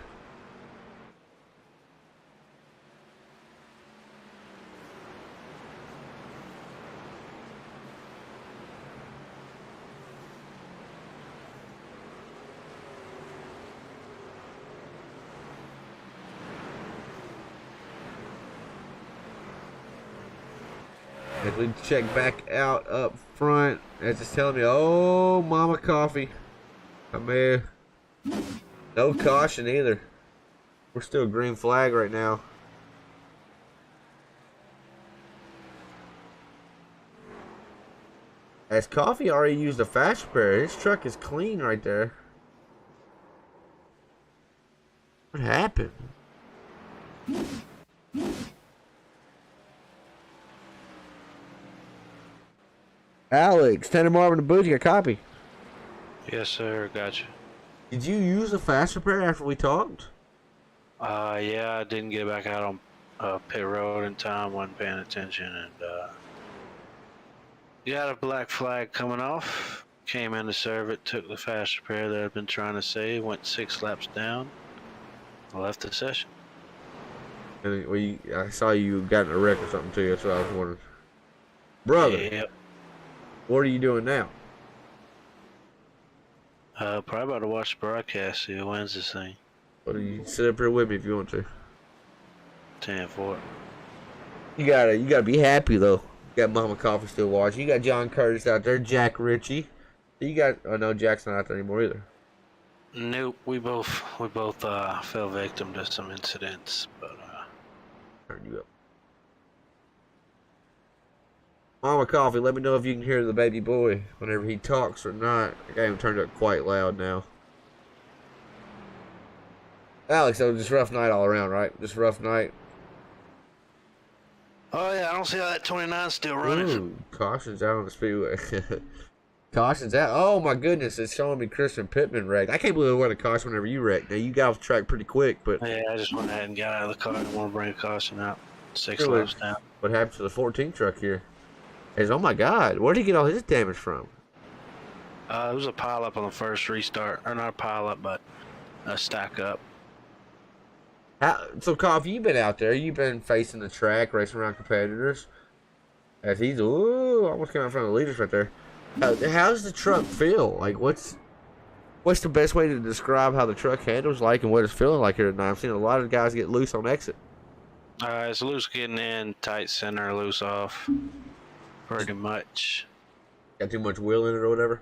As we check back out up front, as it's telling me, oh, mama coffee. I mean, no caution either. We're still green flag right now. As Coffee already used a fast repair, his truck is clean right there. What happened? Alex, Tanner Marvin and Boozy, got a copy. Yes, sir. Gotcha. Did you use a fast repair after we talked? Yeah, I didn't get back out on pit road in time. Wasn't paying attention, and got a black flag coming off. Came in to serve it. Took the fast repair that I'd been trying to save. Went 6 laps down. Left the session. And I saw you got in a wreck or something too. That's what I was wondering. Brother, Yep. what are you doing now? Probably about to watch the broadcast. See who wins this thing. What do you sit up here with me if you want to? 10 for it. You gotta be happy though. You got Mama Coffee still watching. You got John Curtis out there, Jack Ritchie. You got no Jack's not out there anymore either. Nope. We both fell victim to some incidents, but Turn you up. Mama Coffee, let me know if you can hear the baby boy whenever he talks or not. I got him turned up quite loud now. Alex, that was just rough night all around, right? Just rough night. oh yeah, I don't see how that 29's still running. Ooh, caution's out on the speedway. Caution's out. Oh my goodness, it's showing me Christian Pittman wrecked. I can't believe it wasn't a caution whenever you wrecked. Now you got off the track pretty quick, but Yeah, I just went ahead and got out of the car. I didn't want to bring a caution out. 6 Really? laps down. what happened to the 14 truck here? Is oh my god, where did he get all his damage from? It was a pile up on the first restart, or not a pile up, but a stack up. So, Coffee, you've been out there. You've been facing the track, racing around competitors. As he's almost came out in front of the leaders right there. How's the truck feel? Like, what's the best way to describe how the truck handles like and what it's feeling like here tonight? I've seen a lot of guys get loose on exit. It's loose getting in, tight center, loose off. Pretty much. Got too much wheel in it or whatever.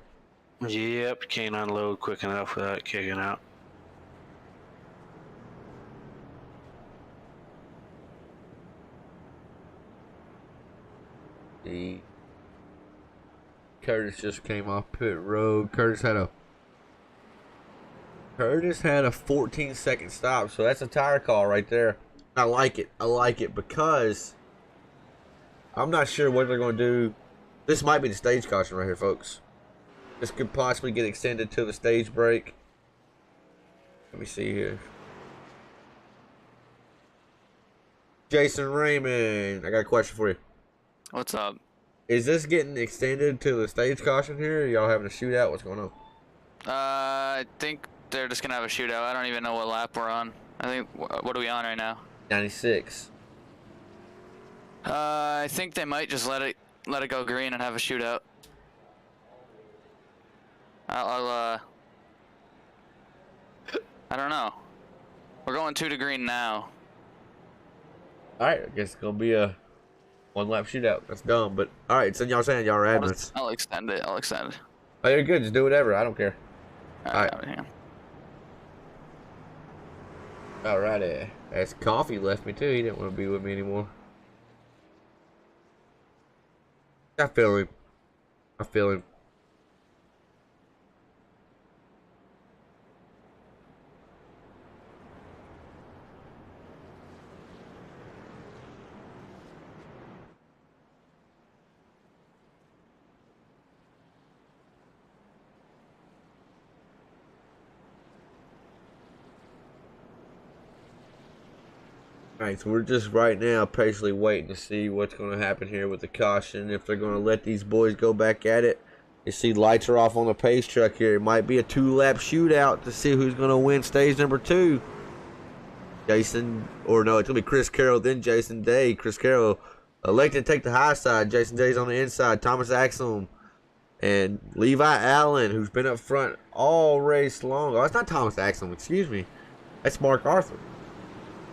Yep, can't unload quick enough without kicking out. The Curtis just came off pit road. Curtis had a 14-second stop, so that's a tire call right there. I like it. I like it because I'm not sure what they're going to do. This might be the stage caution right here, folks. This could possibly get extended to the stage break. Let me see here. Jason Raymond, I got a question for you. What's up? Is this getting extended to the stage caution here? Or y'all having a shootout? What's going on? I think they're just gonna have a shootout. I don't even know what lap we're on. I think what are we on right now? 96. I think they might just let it go green and have a shootout. I don't know. We're going 2 to green now. Alright, I guess it's going to be a one-lap shootout. That's dumb, but alright, so y'all saying y'all are admins. I'll extend it. I'll extend it. Oh, you're good. Just do whatever. I don't care. Alright. Alrighty. That's Coffee left me too. He didn't want to be with me anymore. I feel him. I feel him. Alright, so we're just right now patiently waiting to see what's going to happen here with the caution. If they're going to let these boys go back at it. You see lights are off on the pace truck here. It might be a 2-lap shootout to see who's going to win stage number 2. Jason, or no, it's going to be Chris Carroll, then Jason Day. Chris Carroll elected to take the high side. Jason Day's on the inside. Thomas Axel and Levi Allen, who's been up front all race long. Oh, it's not Thomas Axel, excuse me. That's Mark Arthur.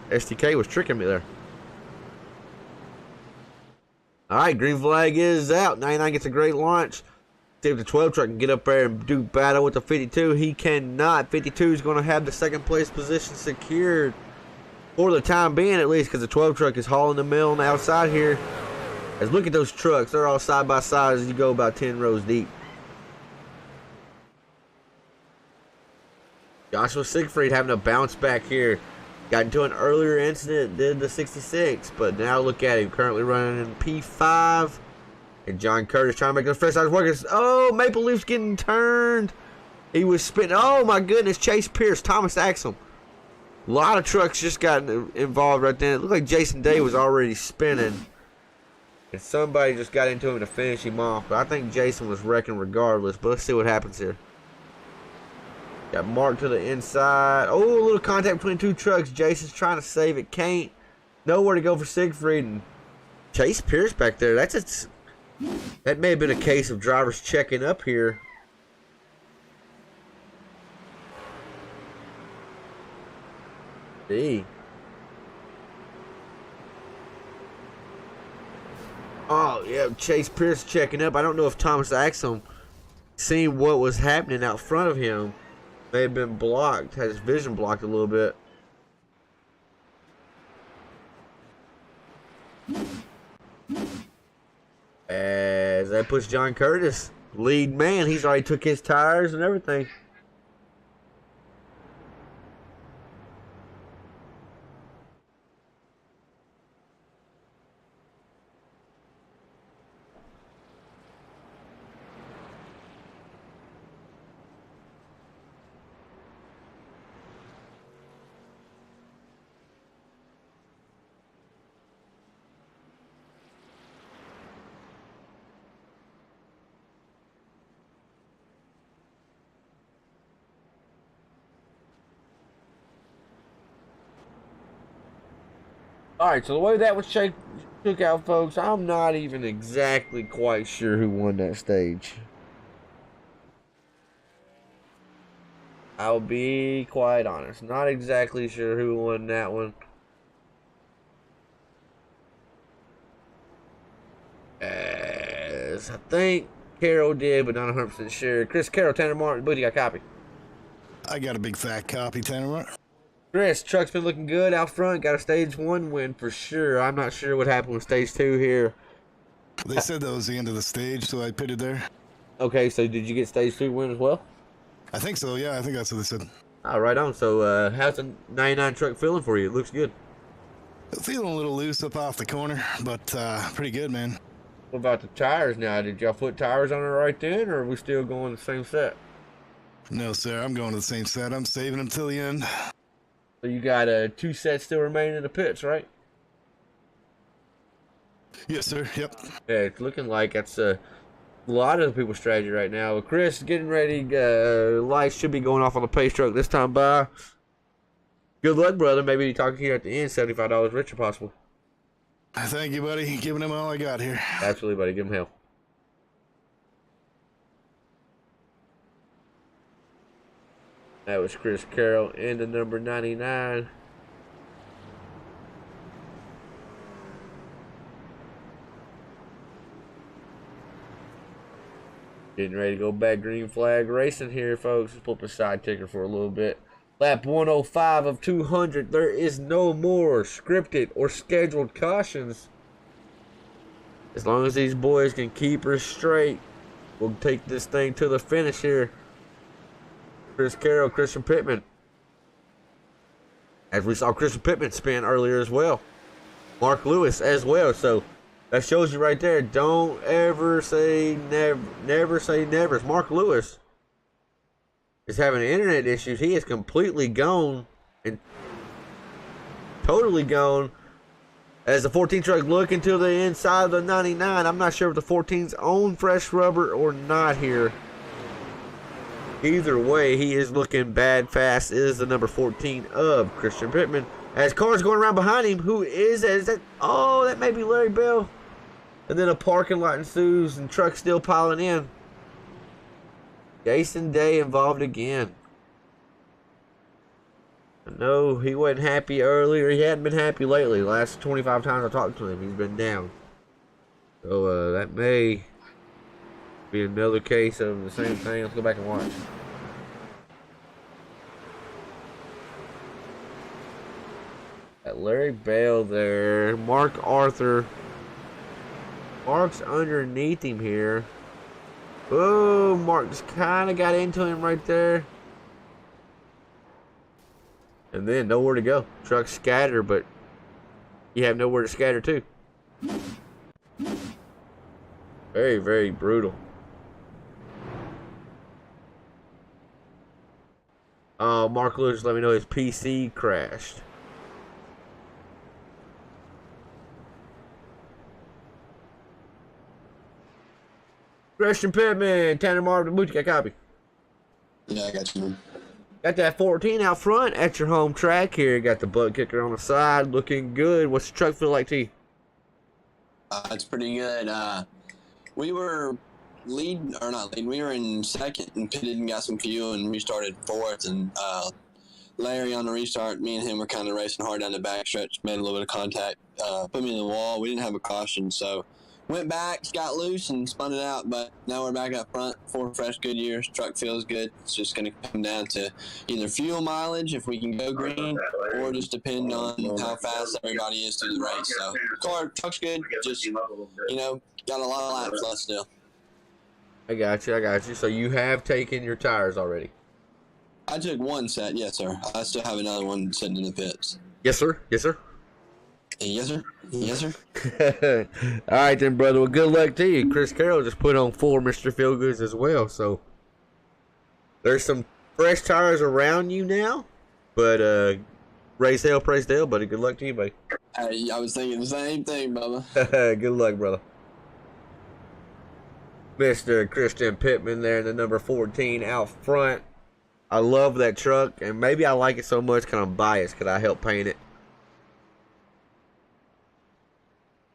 STK was tricking me there. All right, green flag is out. 99 gets a great launch. See if the 12 truck can get up there and do battle with the 52. He cannot. 52 is going to have the second place position secured for the time being, at least, because the 12 truck is hauling the mill on the outside here. As look at those trucks. They're all side by side as you go about 10 rows deep. Joshua Siegfried having a bounce back here. Got into an earlier incident, did the 66, but now look at him, currently running in P5. And John Curtis trying to make the fresh side work. Oh, Maple Leaf's getting turned. He was spinning. Oh my goodness, Chase Pierce, Thomas Axel. A lot of trucks just got involved right then. It looked like Jason Day was already spinning. And somebody just got into him to finish him off. But I think Jason was wrecking regardless. But let's see what happens here. Got Mark to the inside. Oh, a little contact between two trucks. Jason's trying to save it. Can't. Nowhere to go for Siegfried. And Chase Pierce back there. That may have been a case of drivers checking up here. See. Oh, yeah. Chase Pierce checking up. I don't know if Thomas Axel seen what was happening out front of him. May have been blocked, had his vision blocked a little bit. As that puts John Curtis, lead man. He's already took his tires and everything. Alright, so the way that was took out, folks, I'm not even exactly quite sure who won that stage. I'll be quite honest. Not exactly sure who won that one. As I think Carroll did, but not 100% sure. Chris Carroll, Tanner Martin, Booty, got a copy. I got a big fat copy, Tanner Martin. Chris, truck's been looking good out front. Got a stage 1 win for sure. I'm not sure what happened with stage 2 here. They said that was the end of the stage, so I pitted there. Okay, so did you get stage 2 win as well? I think so, yeah, I think that's what they said. Right on. So, how's the 99 truck feeling for you? It looks good. Feeling a little loose up off the corner, but pretty good, man. What about the tires now? Did y'all put tires on it right then, or are we still going the same set? No, sir, I'm going to the same set. I'm saving them till the end. So you got 2 sets still remaining in the pits, right? Yes, sir, yep. Yeah, it's looking like that's a lot of people's strategy right now. Chris, getting ready. Lights should be going off on the pace truck this time by. Good luck, brother. Maybe talking to you at the end. $75 richer possible. Thank you, buddy. Giving him all I got here. Absolutely, buddy. Give him hell. That was Chris Carroll in the number 99. Getting ready to go back green flag racing here, folks. Let's pull up a side ticker for a little bit. Lap 105 of 200. There is no more scripted or scheduled cautions. As long as these boys can keep her straight, we'll take this thing to the finish here. Chris Carroll, Christian Pittman. As we saw Christian Pittman spin earlier as well. Mark Lewis as well. So that shows you right there. Don't ever say never. Never say never. As Mark Lewis is having internet issues, he is completely gone and totally gone. As the 14 truck looking to the inside of the 99. I'm not sure if the 14's own fresh rubber or not here. Either way, he is looking bad fast. Is the number 14 of Christian Pittman. As cars going around behind him, who is that? Oh, that may be Larry Bell. And then a parking lot ensues and trucks still piling in. Jason Day involved again. I know he wasn't happy earlier. He hadn't been happy lately. The last 25 times I talked to him, he's been down. So that may be another case of the same thing. Let's go back and watch. Got Larry Bell there. Mark Arthur. Mark's underneath him here. Oh, Mark just kind of got into him right there. And then nowhere to go. Trucks scatter, but you have nowhere to scatter to. Very, very brutal. Mark Lewis let me know his PC crashed. Christian Pittman, Tanner Marvin, Booty, got a copy. Yeah, I got you, man. Got that 14 out front at your home track here. Got the butt kicker on the side, looking good. What's the truck feel like to you? It's pretty good. We were we were in second and pitted and got some fuel and restarted fourth. And Larry on the restart, me and him were kind of racing hard down the backstretch, made a little bit of contact, put me in the wall. We didn't have a caution, so went back, got loose, and spun it out. But now we're back up front, 4 fresh good years. Truck feels good. It's just going to come down to either fuel mileage, if we can go green, or just depend on how fast everybody is through the race. So truck's good. Just, got a lot of laps left still. I got you. So you have taken your tires already? I took one set, yes, sir. I still have another one sitting in the pits. Yes, sir. Yes, sir. Yes, sir. Yes, sir. All right, then, brother. Well, good luck to you. Chris Carroll just put on 4 Mr. Feelgoods as well. So there's some fresh tires around you now. But raise hell, praise Dale, buddy. Good luck to you, buddy. I was thinking the same thing, Bubba. Good luck, brother. Mr. Christian Pittman there in the number 14 out front. I love that truck, and maybe I like it so much because I'm biased because I helped paint it.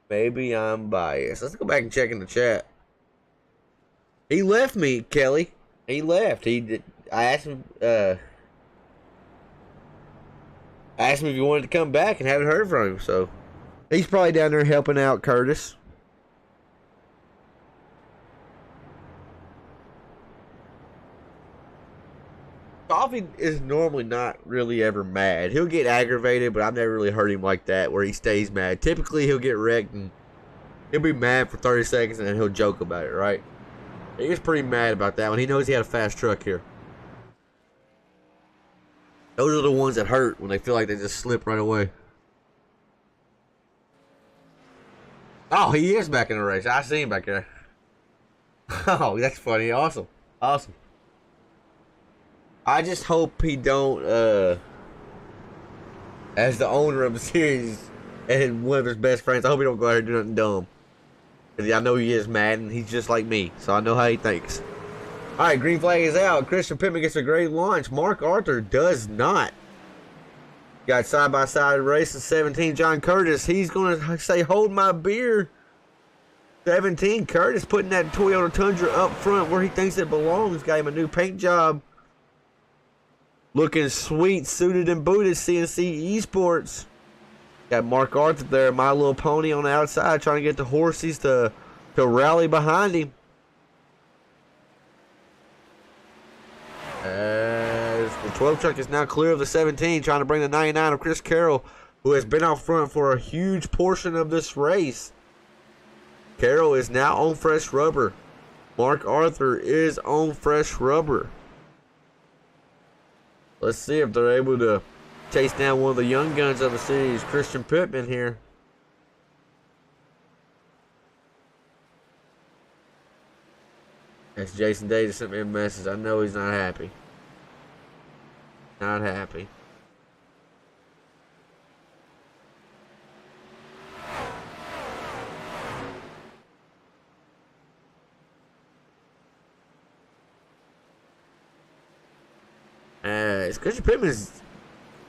Maybe I'm biased. Let's go back and check in the chat. He left me, Kelly. He left. I asked him. Asked him if he wanted to come back, and haven't heard from him. So he's probably down there helping out Curtis. Coffee is normally not really ever mad. He'll get aggravated, but I've never really heard him like that where he stays mad. Typically, he'll get wrecked and he'll be mad for 30 seconds and then he'll joke about it, right? He was pretty mad about that one. He knows he had a fast truck here. Those are the ones that hurt when they feel like they just slip right away. Oh, he is back in the race. I see him back there. Oh, that's funny. Awesome. Awesome. I just hope he don't, as the owner of the series and one of his best friends, I hope he don't go out here and do nothing dumb. Because I know he is mad and he's just like me, so I know how he thinks. Alright, green flag is out. Christian Pittman gets a great launch. Mark Arthur does not. Got side-by-side race at 17. John Curtis, he's going to say, hold my beer. 17, Curtis putting that Toyota Tundra up front where he thinks it belongs. Got him a new paint job. Looking sweet, suited and booted, CNC Esports. Got Mark Arthur there, My Little Pony on the outside, trying to get the horses to rally behind him. As the 12 truck is now clear of the 17, trying to bring the 99 of Chris Carroll, who has been out front for a huge portion of this race. Carroll is now on fresh rubber. Mark Arthur is on fresh rubber. Let's see if they're able to chase down one of the young guns of the series, Christian Pittman here. That's Jason Davis sent me a message. I know he's not happy. Not happy. Christian Pittman's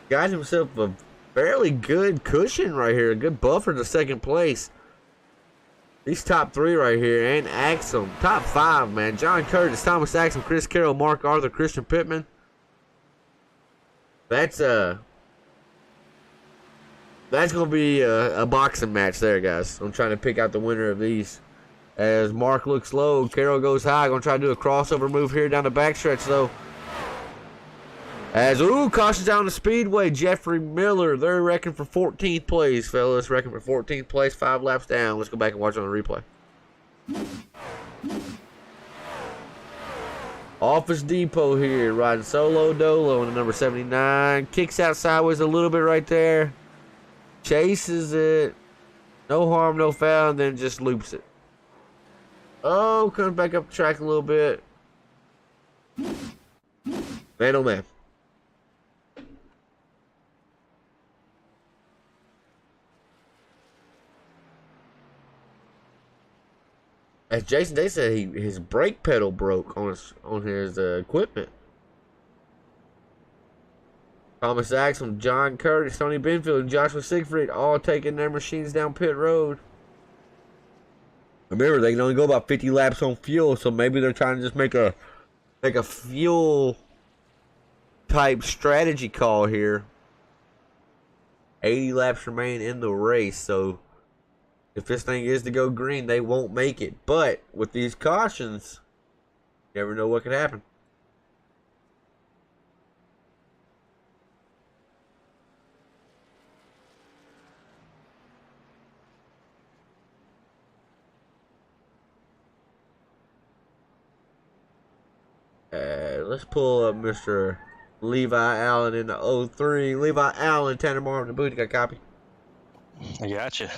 got himself a fairly good cushion right here, a good buffer to second place. These top 3 right here, and Axum, top 5, man. John Curtis, Thomas Axum, Chris Carroll, Mark Arthur, Christian Pittman. That's gonna be a boxing match there, guys. I'm trying to pick out the winner of these. As Mark looks low, Carroll goes high. Gonna try to do a crossover move here down the backstretch though. As, cautions down the speedway. Jeffrey Miller, they're wrecking for 14th place, fellas. Wrecking for 14th place, 5 laps down. Let's go back and watch on the replay. Office Depot here, riding solo dolo in the number 79. Kicks out sideways a little bit right there. Chases it. No harm, no foul, and then just loops it. Oh, comes back up the track a little bit. Man, oh man. As Jason Day said, his brake pedal broke on his equipment. Thomas Axel, John Curtis, Tony Benfield, and Joshua Siegfried all taking their machines down pit road. Remember, they can only go about 50 laps on fuel, so maybe they're trying to just make a fuel type strategy call here. 80 laps remain in the race, so if this thing is to go green, they won't make it. But with these cautions, you never know what could happen. Let's pull up Mr. Levi Allen in the 03. Levi Allen, Tanner Martin, the booty. Got a copy? I gotcha.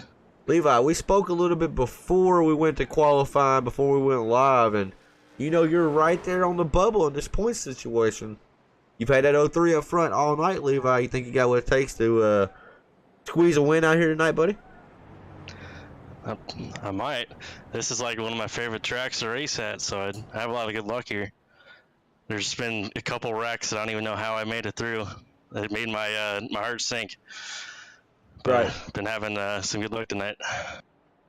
Levi, we spoke a little bit before we went to qualifying, before we went live, and you know you're right there on the bubble in this point situation. You've had that 03 up front all night, Levi. You think you got what it takes to squeeze a win out here tonight, buddy? I might. This is like one of my favorite tracks to race at, so I have a lot of good luck here. There's been a couple wrecks that I don't even know how I made it through. It made my my heart sink. But Right. I've been having some good luck tonight.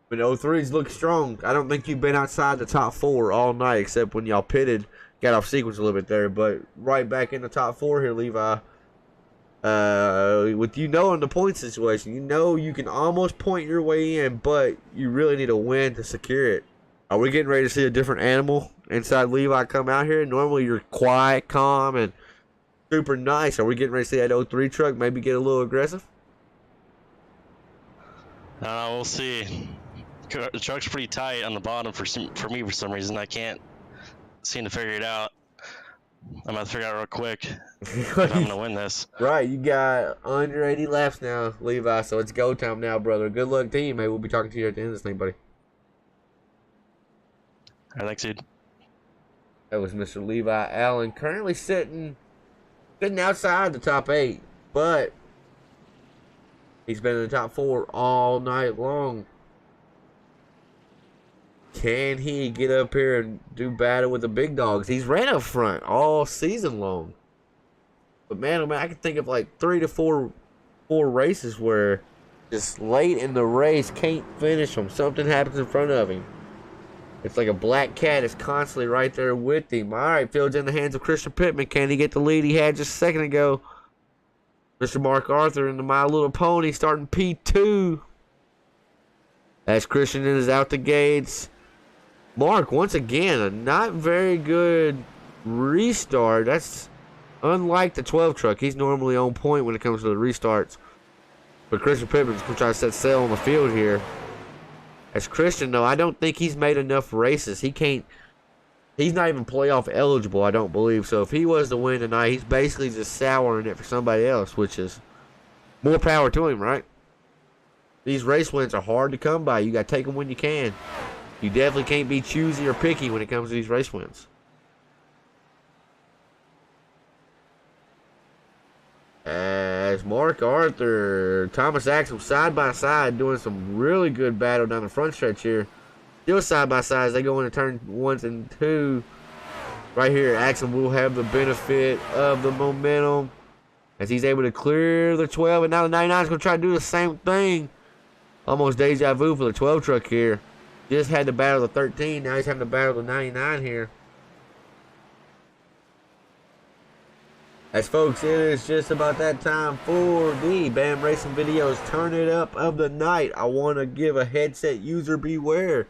But 03s look strong. I don't think you've been outside the top 4 all night, except when y'all pitted. Got off sequence a little bit there, but right back in the top 4 here, Levi. With you knowing the point situation, you know you can almost point your way in, but you really need a win to secure it. Are we getting ready to see a different animal inside Levi come out here? Normally you're quiet, calm, and super nice. Are we getting ready to see that 03 truck maybe get a little aggressive? We'll see. The truck's pretty tight on the bottom for me for some reason. I can't seem to figure it out. I'm about to figure it out real quick if I'm going to win this. Right, you got under 80 laps now, Levi, so it's go time now, brother. Good luck to you, mate. We'll be talking to you at the end of this thing, buddy. All right, thanks, dude. That was Mr. Levi Allen, currently sitting outside the top 8, but he's been in the top 4 all night long. Can he get up here and do battle with the big dogs? He's ran up front all season long. But man, oh man, I can think of like 3 to 4 races where just late in the race can't finish him. Something happens in front of him. It's like a black cat is constantly right there with him. All right, field's in the hands of Christian Pittman. Can he get the lead he had just a second ago? Mr. Mark Arthur in the My Little Pony starting P2. As Christian is out the gates. Mark, once again, a not very good restart. That's unlike the 12 truck. He's normally on point when it comes to the restarts. But Christian Pittman's going to try to set sail on the field here. As Christian, though, I don't think he's made enough races. He's not even playoff eligible, I don't believe. So if he was to win tonight, he's basically just souring it for somebody else, which is more power to him, right? These race wins are hard to come by. You got to take them when you can. You definitely can't be choosy or picky when it comes to these race wins. As Mark Arthur, Thomas Axel side by side doing some really good battle down the front stretch here. Still side by side as they go into turn 1 and 2. Right here, Axel will have the benefit of the momentum as he's able to clear the 12. And now the 99 is going to try to do the same thing. Almost deja vu for the 12 truck here. Just had to battle the 13. Now he's having to battle the 99 here. As folks, it is just about that time for the BAM Racing Videos Turn It Up of the night. I want to give a headset user beware.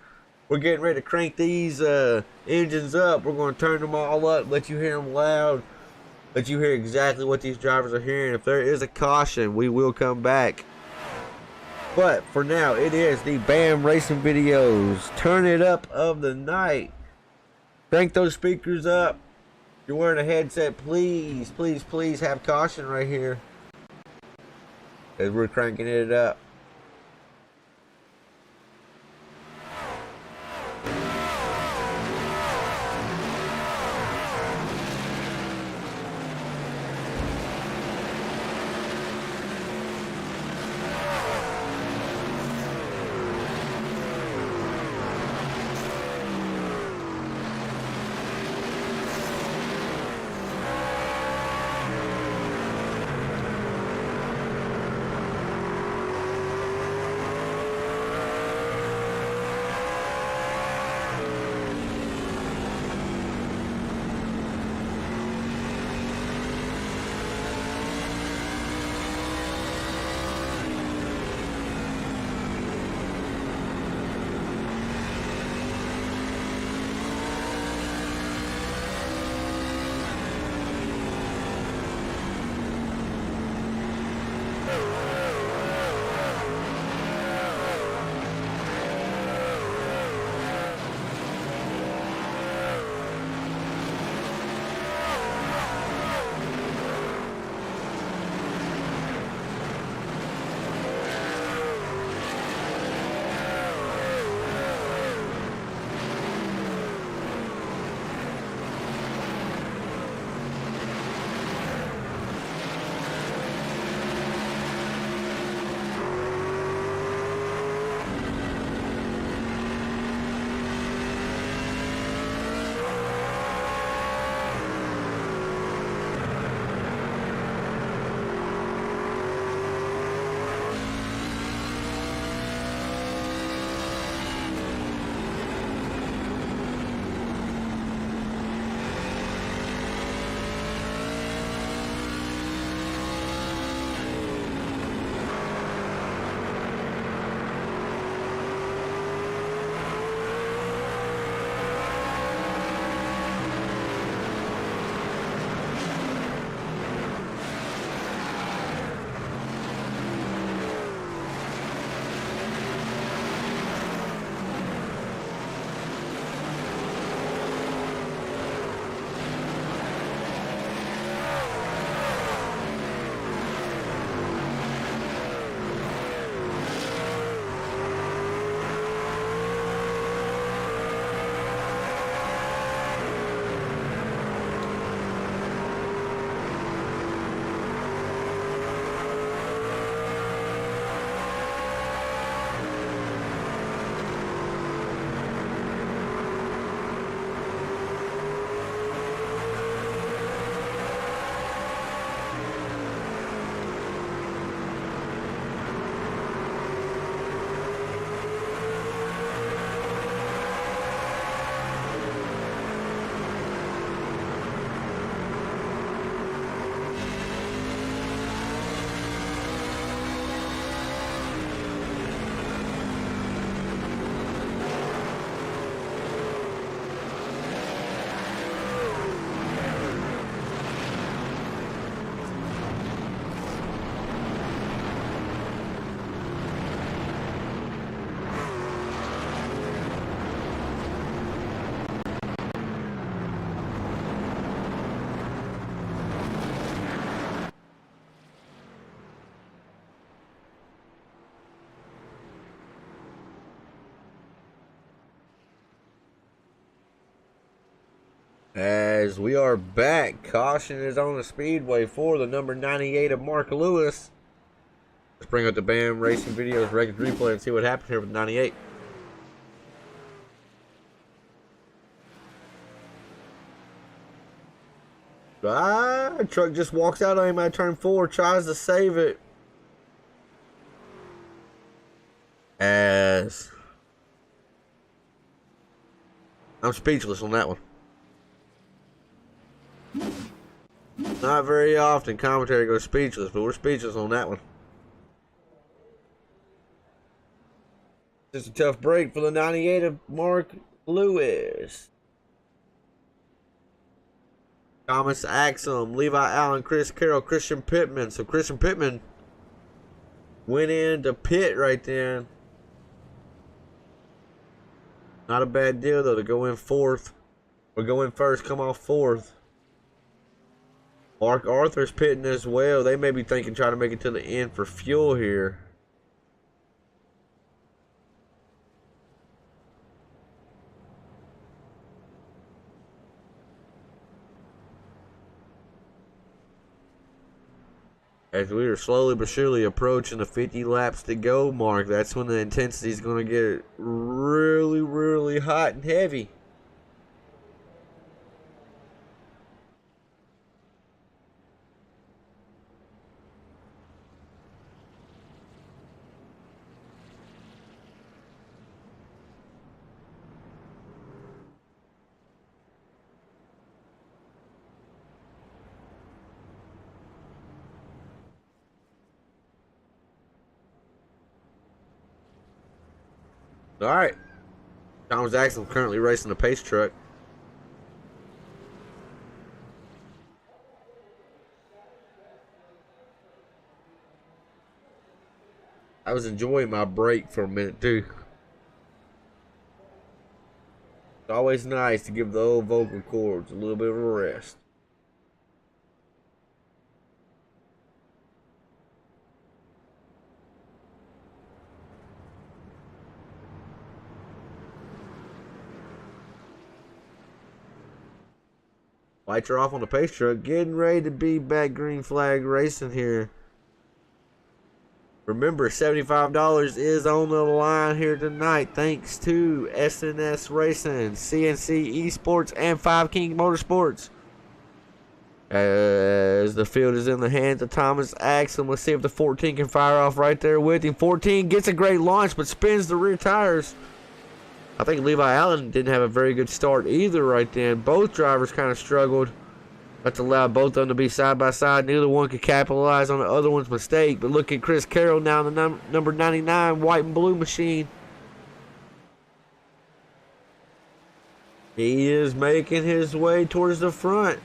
We're getting ready to crank these engines up. We're going to turn them all up, let you hear them loud, let you hear exactly what these drivers are hearing. If there is a caution, we will come back. But for now, it is the BAM Racing Videos Turn It Up of the night. Crank those speakers up. If you're wearing a headset, please, please, please have caution right here as we're cranking it up. As we are back, caution is on the speedway for the number 98 of Mark Lewis. Let's bring up the BAM Racing Videos record replay and see what happened here with 98. Truck just walks out on him at turn 4, tries to save it. As I'm speechless on that one. Not very often commentary goes speechless, but we're speechless on that one. Just a tough break for the 98 of Mark Lewis. Thomas Axum, Levi Allen, Chris Carroll, Christian Pittman. So Christian Pittman went into pit right then. Not a bad deal though to go in fourth. Or go in first, come off fourth. Mark Arthur's pitting as well. They may be thinking trying to make it to the end for fuel here. As we are slowly but surely approaching the 50 laps to go mark, that's when the intensity is going to get really, really hot and heavy. All right. Thomas Axel currently racing a pace truck. I was enjoying my break for a minute too. It's always nice to give the old vocal cords a little bit of a rest. Lights are off on the pace truck. Getting ready to be back green flag racing here. Remember, $75 is on the line here tonight. Thanks to SNS Racing, CNC Esports, and 5 King Motorsports. As the field is in the hands of Thomas Axel. Let's see if the 14 can fire off right there with him. 14 gets a great launch, but spins the rear tires. I think Levi Allen didn't have a very good start either right then. Both drivers kind of struggled. That's allowed both of them to be side by side. Neither one could capitalize on the other one's mistake. But look at Chris Carroll now in the number 99 white and blue machine. He is making his way towards the front.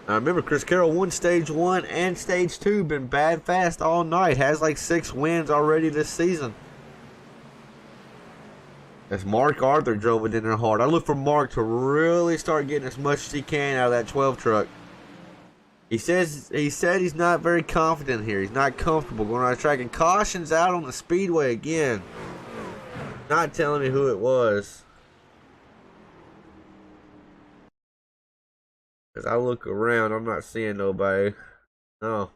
I remember Chris Carroll won stage 1 and stage 2. Been bad fast all night. Has like 6 wins already this season. As Mark Arthur drove it in there hard. I look for Mark to really start getting as much as he can out of that 12 truck. He said he's not very confident here. He's not comfortable going on the track. And cautions out on the speedway again. Not telling me who it was. As I look around, I'm not seeing nobody. No.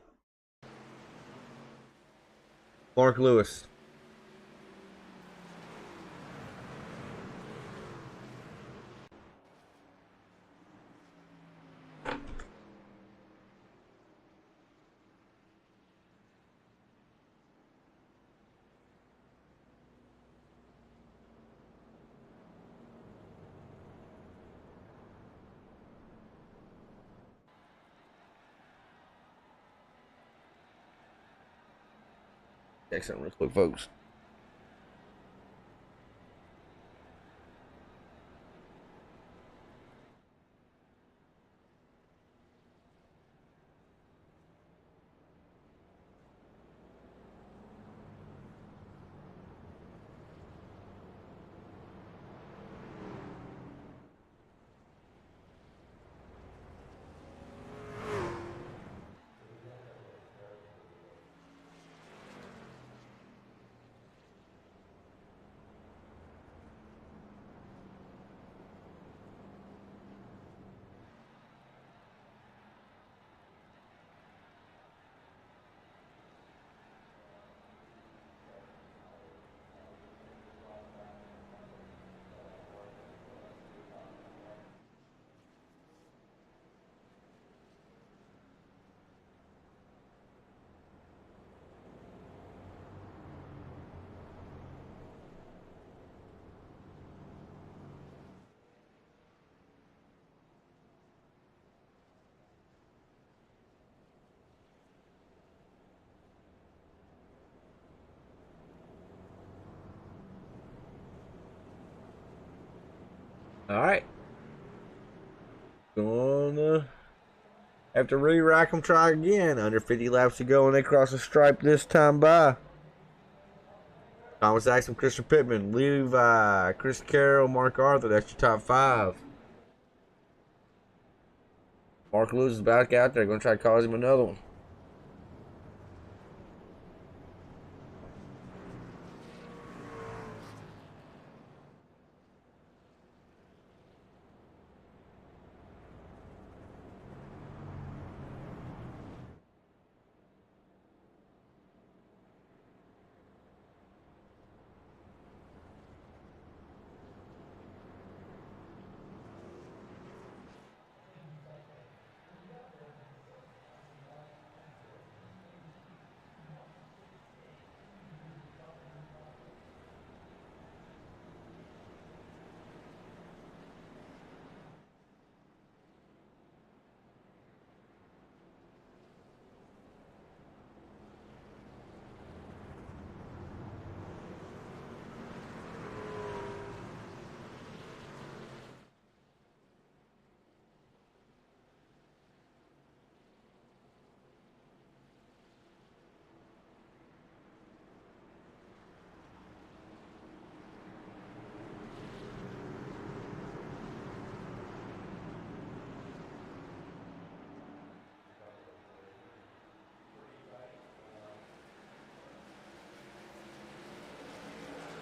Mark Lewis. Check something real quick, folks. Alright. Gonna have to re-rack them, try again. Under 50 laps to go, and they cross the stripe this time by. Thomas Axel, Christian Pittman, Levi, Chris Carroll, Mark Arthur. That's your top 5. Mark Lewis is back out there. Going to try to cause him another one.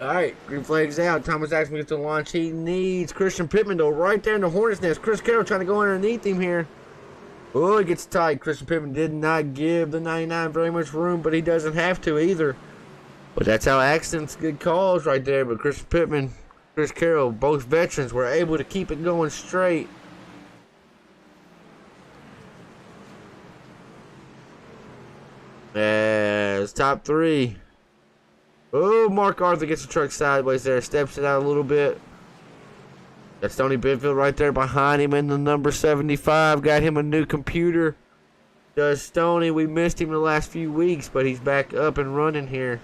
Alright, green flag's out. Thomas Axel gets the launch he needs. Christian Pittman, though, right there in the hornet's nest. Chris Carroll trying to go underneath him here. Oh, it gets tight. Christian Pittman did not give the 99 very much room, but he doesn't have to either. But that's how accidents get calls right there. But Christian Pittman, Chris Carroll, both veterans, were able to keep it going straight. As top 3. Oh, Mark Arthur gets the truck sideways there. Steps it out a little bit. That's Tony Benfield right there behind him in the number 75. Got him a new computer. Does Stoney. We missed him the last few weeks, but he's back up and running here.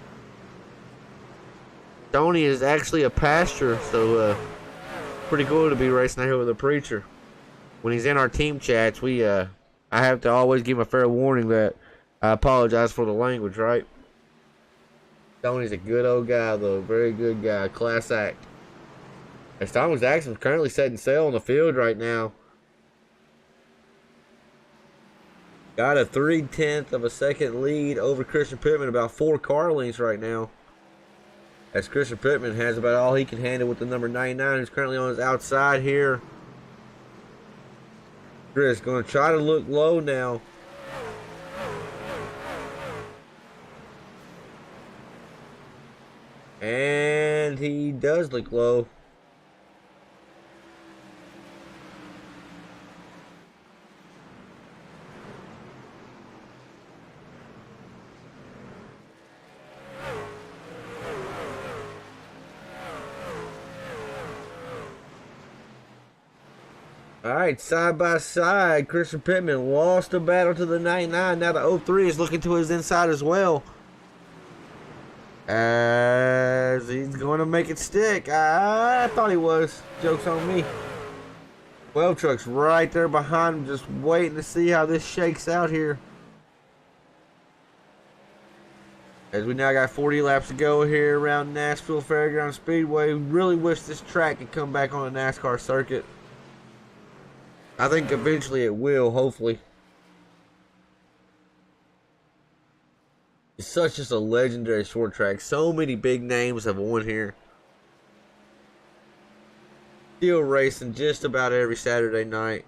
Stoney is actually a pastor, so pretty cool to be racing out here with a preacher. When he's in our team chats, I have to always give him a fair warning that I apologize for the language, right? Tony's a good old guy, though. Very good guy. Class act. As Thomas Axel is currently setting sail on the field right now. Got a 3/10 of a second lead over Christian Pittman. About 4 car lengths right now. As Christian Pittman has about all he can handle with the number 99, who's currently on his outside here. Chris going to try to look low now. And he does look low. Alright, side by side, Christian Pittman lost the battle to the 99. Now the 03 is looking to his inside as well. As he's going to make it stick. I thought he was. Joke's on me. 12 trucks right there behind him, just waiting to see how this shakes out here. As we now got 40 laps to go here around Nashville Fairgrounds Speedway. Really wish this track could come back on a NASCAR circuit. I think eventually it will, hopefully. It's such just a legendary short track. So many big names have won here. Still racing just about every Saturday night.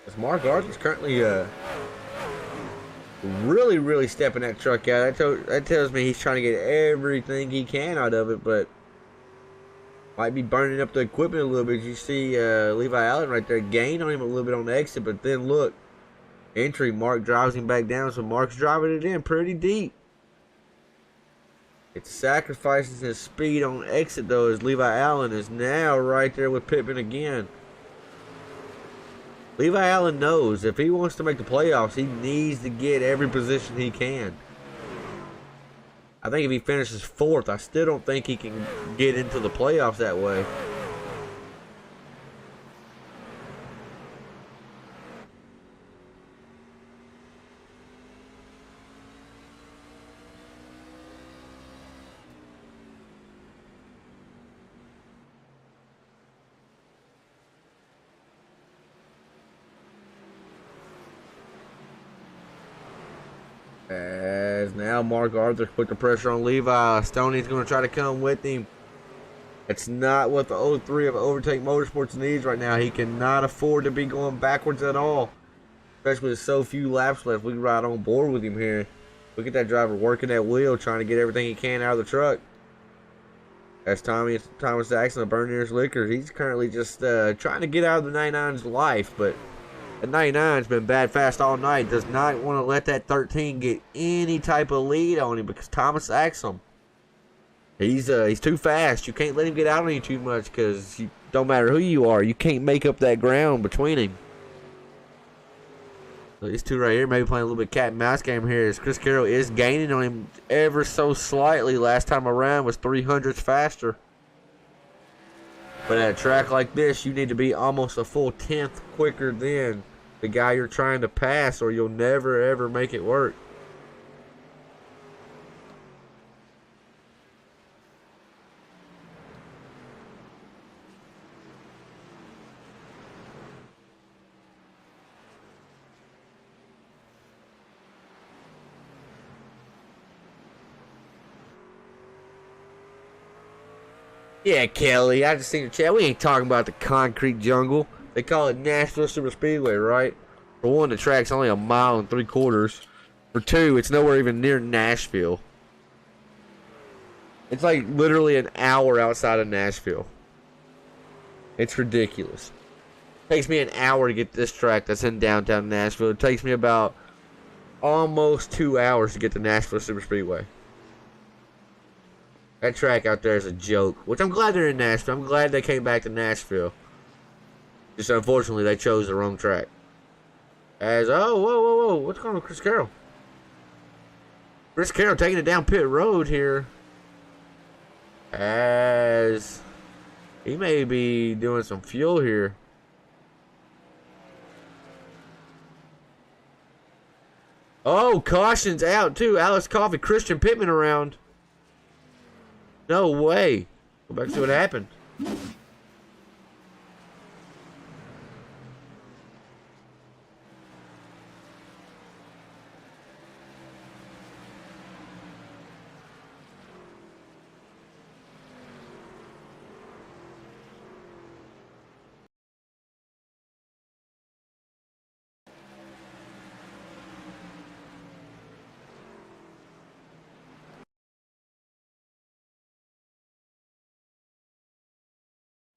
As Mark Arthur's currently really stepping that truck out. That tells me he's trying to get everything he can out of it, but might be burning up the equipment a little bit. You see Levi Allen right there gain on him a little bit on the exit, but then look. Entry, Mark drives him back down, so Mark's driving it in pretty deep. It sacrifices his speed on exit, though, as Levi Allen is now right there with Pittman again. Levi Allen knows if he wants to make the playoffs, he needs to get every position he can. I think if he finishes 4th, I still don't think he can get into the playoffs that way. As now Mark Arthur's put the pressure on Levi. Stoney's going to try to come with him. It's not what the 03 of Overtake Motorsports needs right now. He cannot afford to be going backwards at all. Especially with so few laps left. We can ride on board with him here. Look at that driver working that wheel, trying to get everything he can out of the truck. That's Thomas Jackson of Bernier's Liquor. He's currently just trying to get out of the 99's life, but the 99's been bad fast all night. Does not want to let that 13 get any type of lead on him because Thomas Axum, he's too fast. You can't let him get out on you too much because don't matter who you are, you can't make up that ground between him. So these two right here maybe playing a little bit cat and mouse game here as Chris Carroll is gaining on him ever so slightly. Last time around was 300s faster. But at a track like this, you need to be almost a full 10th quicker than the guy you're trying to pass, or you'll never ever make it work. Yeah, Kelly, I just seen your chat. We ain't talking about the concrete jungle. They call it Nashville Super Speedway, right? For one, the track's only 1 3/4 miles. For two, it's nowhere even near Nashville. It's like literally an hour outside of Nashville. It's ridiculous. It takes me an hour to get to this track that's in downtown Nashville. It takes me about almost 2 hours to get to Nashville Super Speedway. That track out there is a joke, which I'm glad they're in Nashville. I'm glad they came back to Nashville. Just unfortunately, they chose the wrong track. As, oh, whoa, what's going on with Chris Carroll? Chris Carroll taking it down pit road here. As he may be doing some fuel here. Oh, caution's out too. Alex Coffey, Christian Pittman around. No way. Go back to see what happened.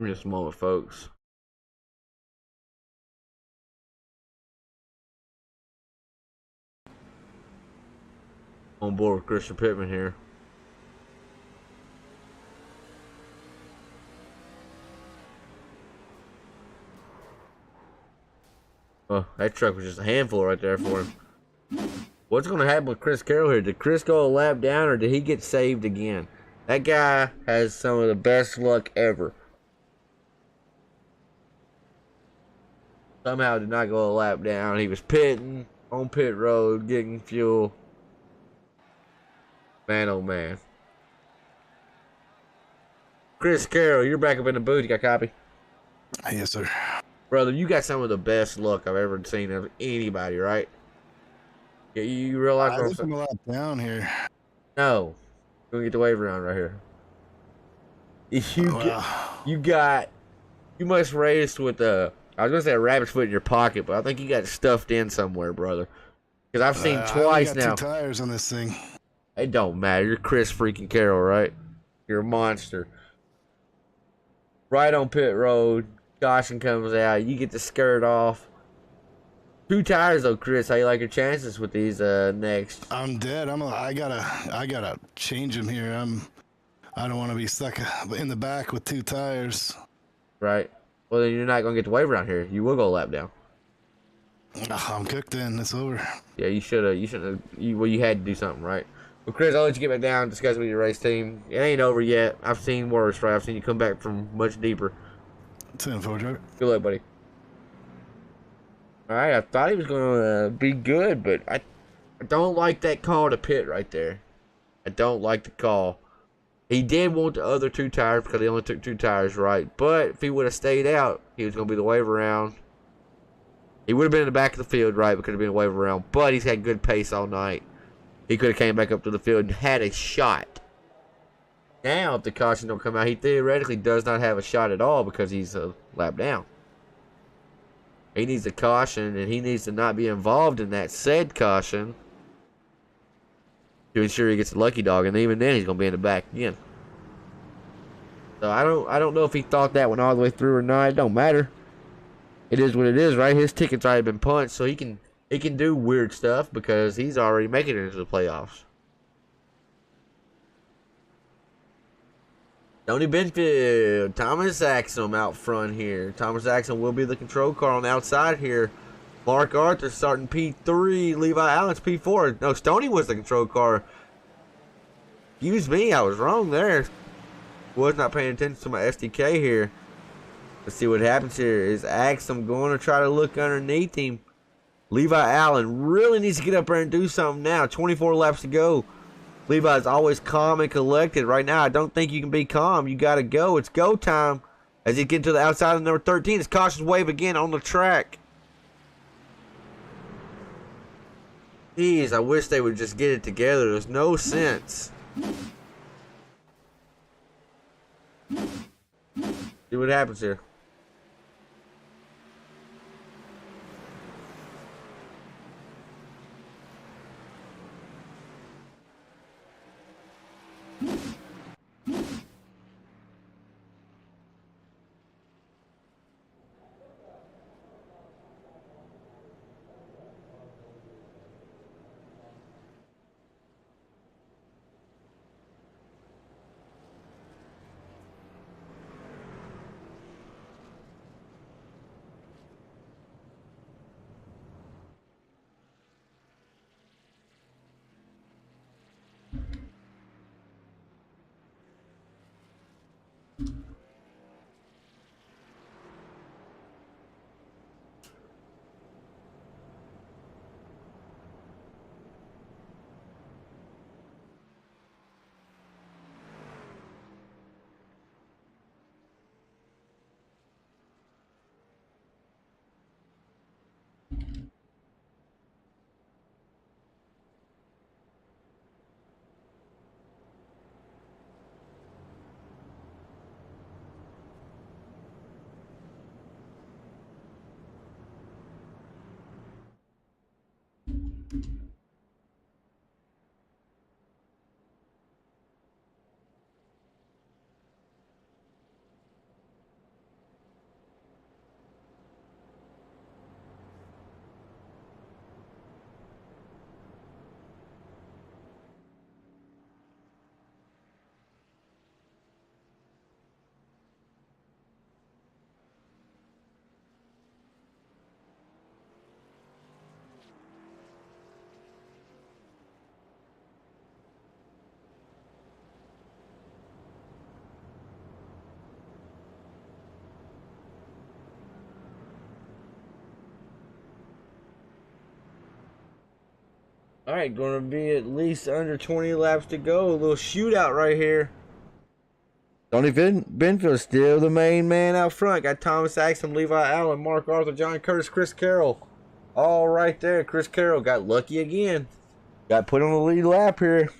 Give me just a moment, folks. On board with Christian Pittman here. Oh, that truck was just a handful right there for him. What's going to happen with Chris Carroll here? Did Chris go a lap down or did he get saved again? That guy has some of the best luck ever. Somehow did not go a lap down. He was pitting on pit road, getting fuel. Man, oh man. Chris Carroll, you're back up in the booth. You got a copy? Yes, sir. Brother, you got some of the best luck I've ever seen of anybody, right? Yeah, you realize I what I'm think saying? I'm a lap down here. No. You're going to get the wave around right here. You must race with I was going to say a rabbit's foot in your pocket, but I think you got it stuffed in somewhere, brother. Because I've seen I twice only got now. 2 tires on this thing. It don't matter. You're Chris freaking Carroll, right? You're a monster. Right on pit road. Caution comes out. You get the skirt off. 2 tires though, Chris. How you like your chances with these next? I'm dead. I gotta change them here. I don't want to be stuck in the back with 2 tires. Right. Well, then you're not gonna get the wave around here. You will go a lap down. I'm cooked in. It's over. Yeah, you should have. You had to do something, right? Well, Chris, I'll let you get back down and discuss with your race team. It ain't over yet. I've seen worse, right? I've seen you come back from much deeper. 10-4 driver. Good luck, buddy. All right, I thought he was going to be good, but I don't like that call to pit right there. I don't like the call. He did want the other 2 tires because he only took 2 tires, right? But if he would have stayed out, he was going to be the wave around. He would have been in the back of the field, right? But could have been a wave around. But he's had good pace all night. He could have came back up to the field and had a shot. Now, if the caution don't come out, he theoretically does not have a shot at all because he's a lap down. He needs a caution, and he needs to not be involved in that said caution to ensure he gets a lucky dog, and even then he's going to be in the back again. So I don't know if he thought that one all the way through or not. It don't matter. It is what it is, right? His ticket's already been punched, so he can do weird stuff because he's already making it into the playoffs. Tony Benfield, Thomas Axum out front here. Thomas Axum will be the control car on the outside here. Mark Arthur starting P3. Levi Allen's P4. No, Stoney was the control car. Excuse me, I was wrong there. Was not paying attention to my SDK here. Let's see what happens here. Is Axum going to try to look underneath him? Levi Allen really needs to get up there and do something now. 24 laps to go. Levi's always calm and collected. Right now, I don't think you can be calm. You got to go. It's go time. As he gets to the outside of number 13, it's cautious wave again on the track. Jeez, I wish they would just get it together. There's no sense. See what happens here. All right, going to be at least under 20 laps to go. A little shootout right here. Tony Benfield still the main man out front. Got Thomas Axum, Levi Allen, Mark Arthur, John Curtis, Chris Carroll. All right there. Chris Carroll got lucky again. Got put on the lead lap here.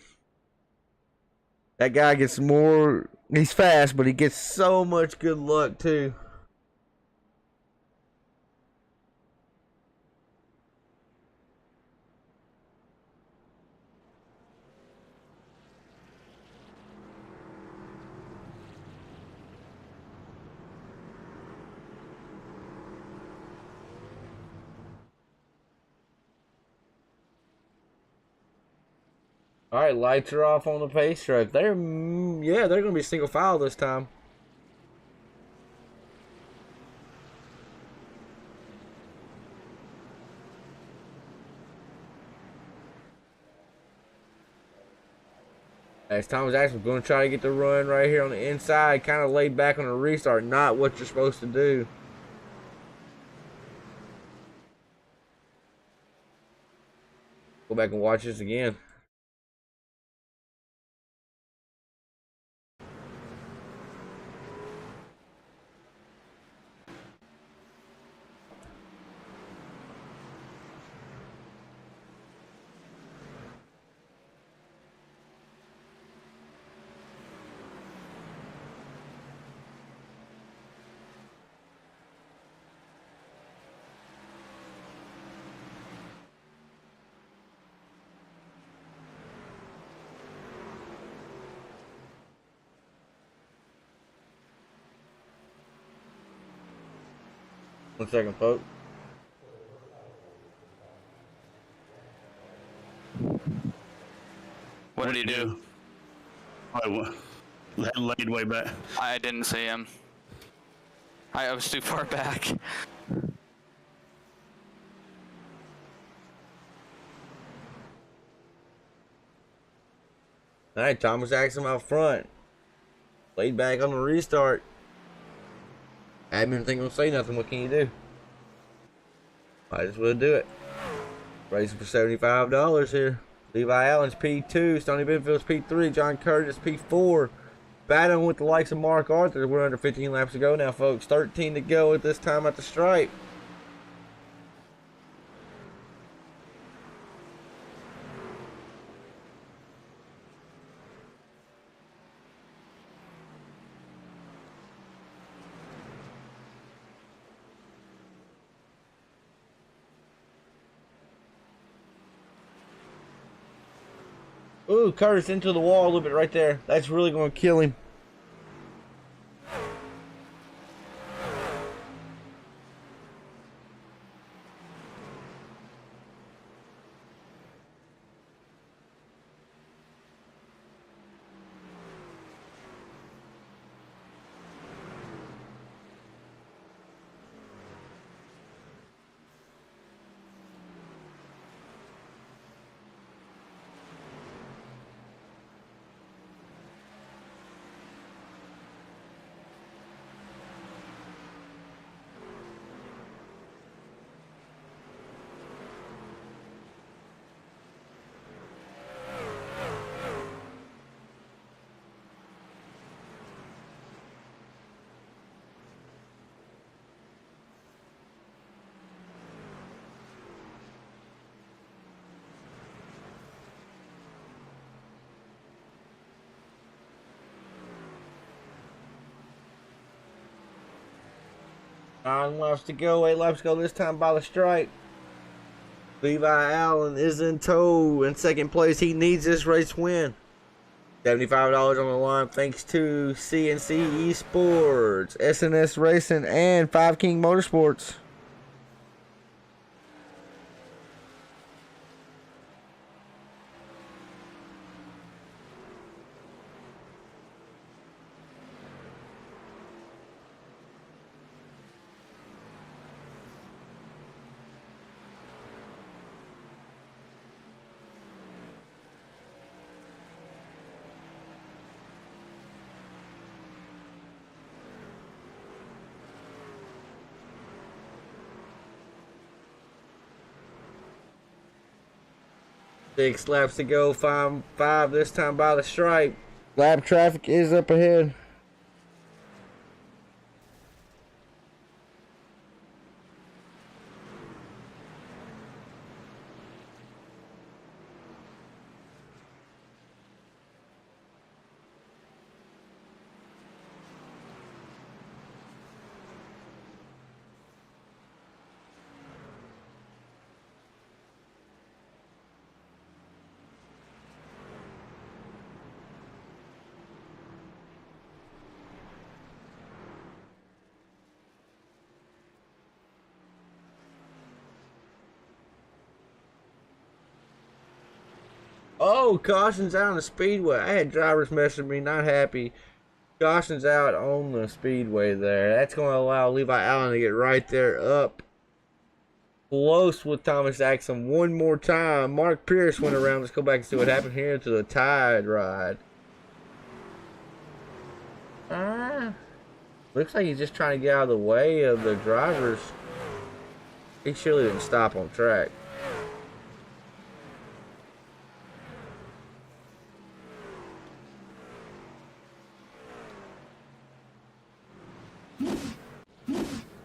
That guy gets more... He's fast, but he gets so much good luck, too. All right, lights are off on the pace track. They're going to be single file this time. As Thomas Axel's going to try to get the run right here on the inside, kind of laid back on the restart. Not what you're supposed to do. Go back and watch this again. One second, folks. What did he do? Laid way back. I didn't see him. I was too far back. All right, Thomas Axel out front. Laid back on the restart. Admin ain't gonna say nothing. What can you do? Might as well do it. Racing for $75 here. Levi Allen's P2, Stoney Benfield's P3, John Curtis P4. Battling with the likes of Mark Arthur. We're under 15 laps to go now, folks. 13 to go at this time at the stripe. Ooh, Curtis into the wall a little bit right there. That's really going to kill him. Nine laps to go, 8 laps to go this time by the stripe. Levi Allen is in tow in second place. He needs this race win. $75 on the line thanks to CNC Esports, SNS Racing, and 5 King Motorsports. Six laps to go, five this time by the stripe. Lap traffic is up ahead. Oh, caution's out on the speedway. I had drivers messaging me, not happy. Caution's out on the speedway there. That's going to allow Levi Allen to get right there up close with Thomas Axel one more time. Mark Pierce went around. Let's go back and see what happened here to the Tide ride. Looks like he's just trying to get out of the way of the drivers. He surely didn't stop on track.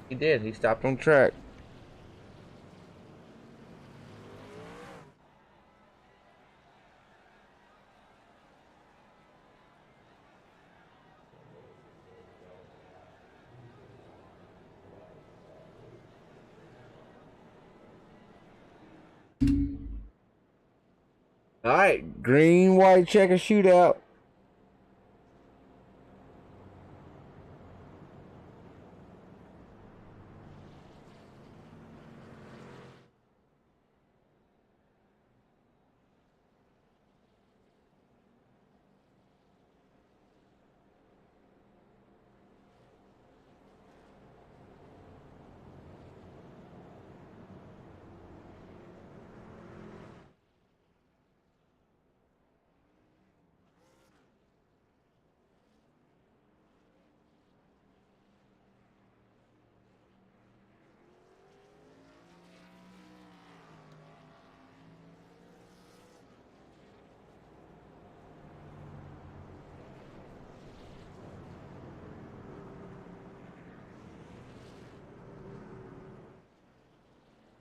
He did. He stopped on track. All right, green, white, checker shootout.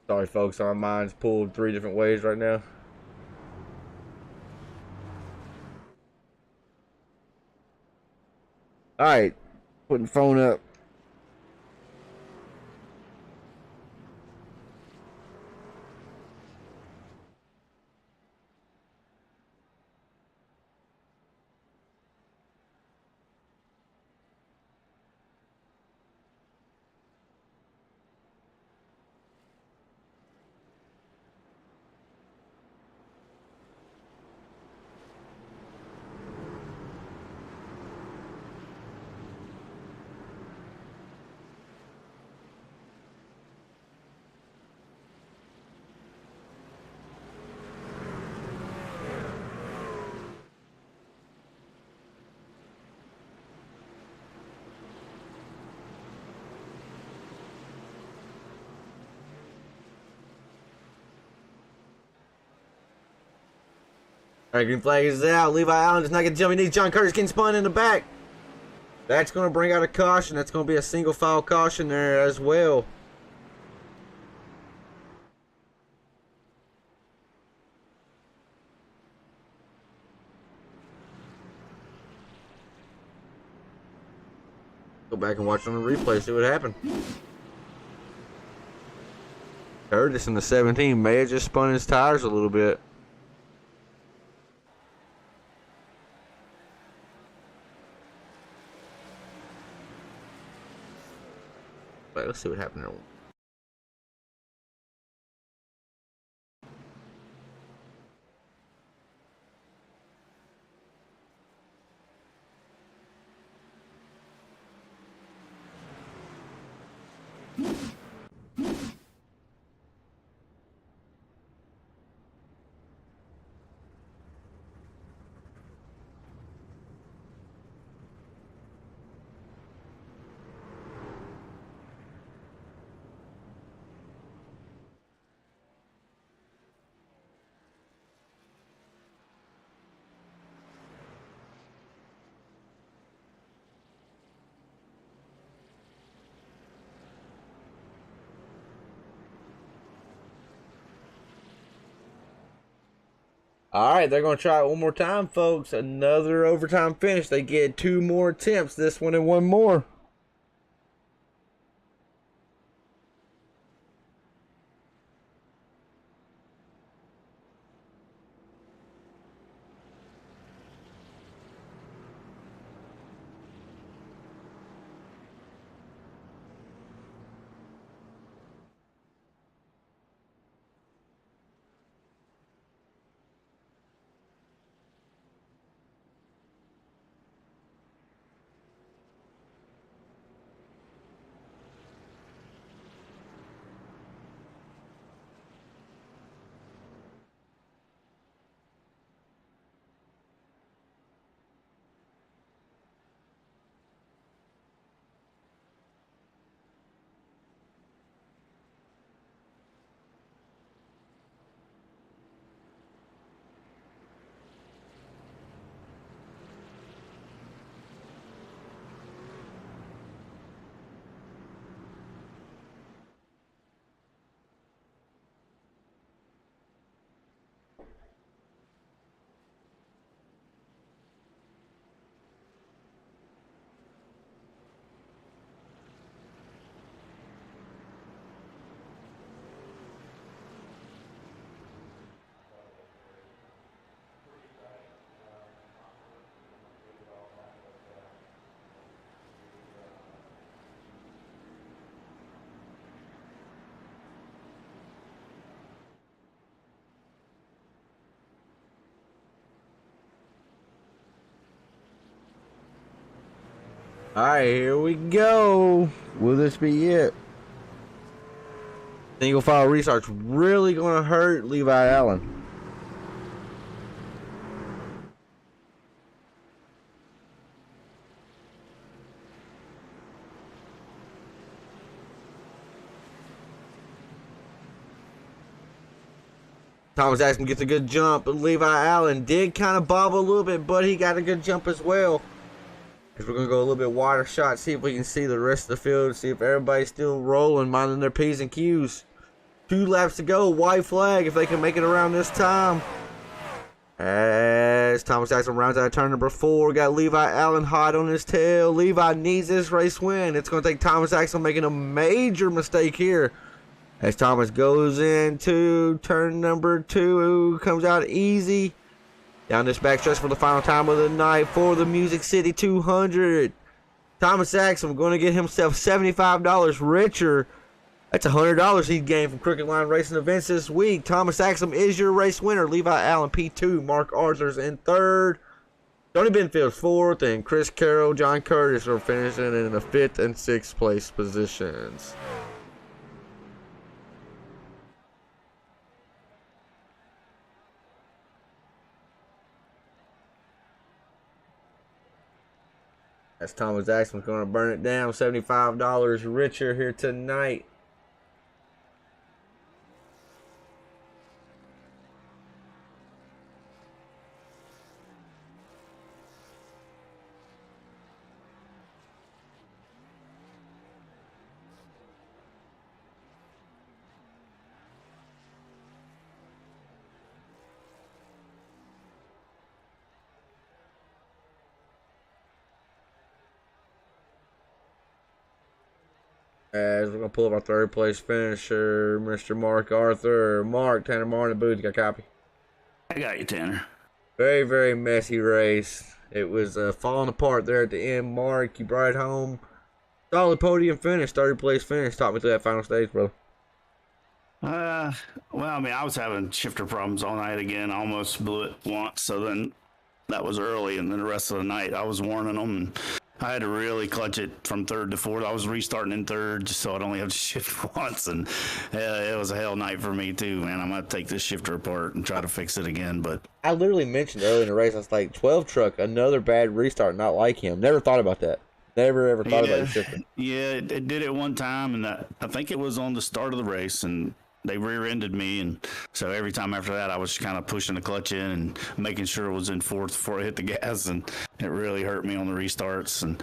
Sorry, folks, our minds pulled 3 different ways right now. All right, putting phone up. All right, green flag is out. Levi Allen does not get the jump. He needs John Curtis getting spun in the back. That's going to bring out a caution. That's going to be a single file caution there as well. Go back and watch on the replay, see what happened. Curtis in the 17 may have just spun his tires a little bit. But let's see what happened there. All right, they're going to try it one more time, folks. Another overtime finish. They get 2 more attempts, this one and 1 more. Alright, here we go. Will this be it? Single file restart's really gonna hurt Levi Allen. Thomas Axman gets a good jump, but Levi Allen did kind of bobble a little bit, but he got a good jump as well. Because we're going to go a little bit wider shot, see if we can see the rest of the field, see if everybody's still rolling, minding their P's and Q's. 2 laps to go, white flag if they can make it around this time. As Thomas Axman rounds out turn number 4, got Levi Allen hot on his tail. Levi needs this race win. It's going to take Thomas Axman making a major mistake here. As Thomas goes into turn number 2, comes out easy. Down this backstretch for the final time of the night for the Music City 200. Thomas Axman going to get himself $75 richer. That's $100 he'd gained from Crooked Line Racing events this week. Thomas Axman is your race winner. Levi Allen P2, Mark Arthur's in 3rd. Tony Benfield's 4th, and Chris Carroll, John Curtis are finishing in the 5th and 6th place positions. As Thomas Axman's going to burn it down, $75 richer here tonight. As we're going to pull up our 3rd place finisher, Mr. Mark Arthur. Mark, Tanner Martin, the booth. You got a copy? I got you, Tanner. Very, very messy race. It was falling apart there at the end. Mark, you brought it home. Solid podium finish, 3rd place finish. Talk me through that final stage, brother. Well, I mean, I was having shifter problems all night again. I almost blew it once, so then that was early, and then the rest of the night I was warning them, and I had to really clutch it from 3rd to 4th. I was restarting in 3rd just so I'd only have to shift once, and it was a hell night for me too, man. I'm going to take this shifter apart and try to fix it again. But I literally mentioned early in the race, I was like, 12 truck, another bad restart, not like him. Never thought about that. Never ever thought about the shifter. Yeah, it did it one time, and I think it was on the start of the race, and they rear-ended me, and so every time after that I was kind of pushing the clutch in and making sure it was in 4th before I hit the gas, and it really hurt me on the restarts. And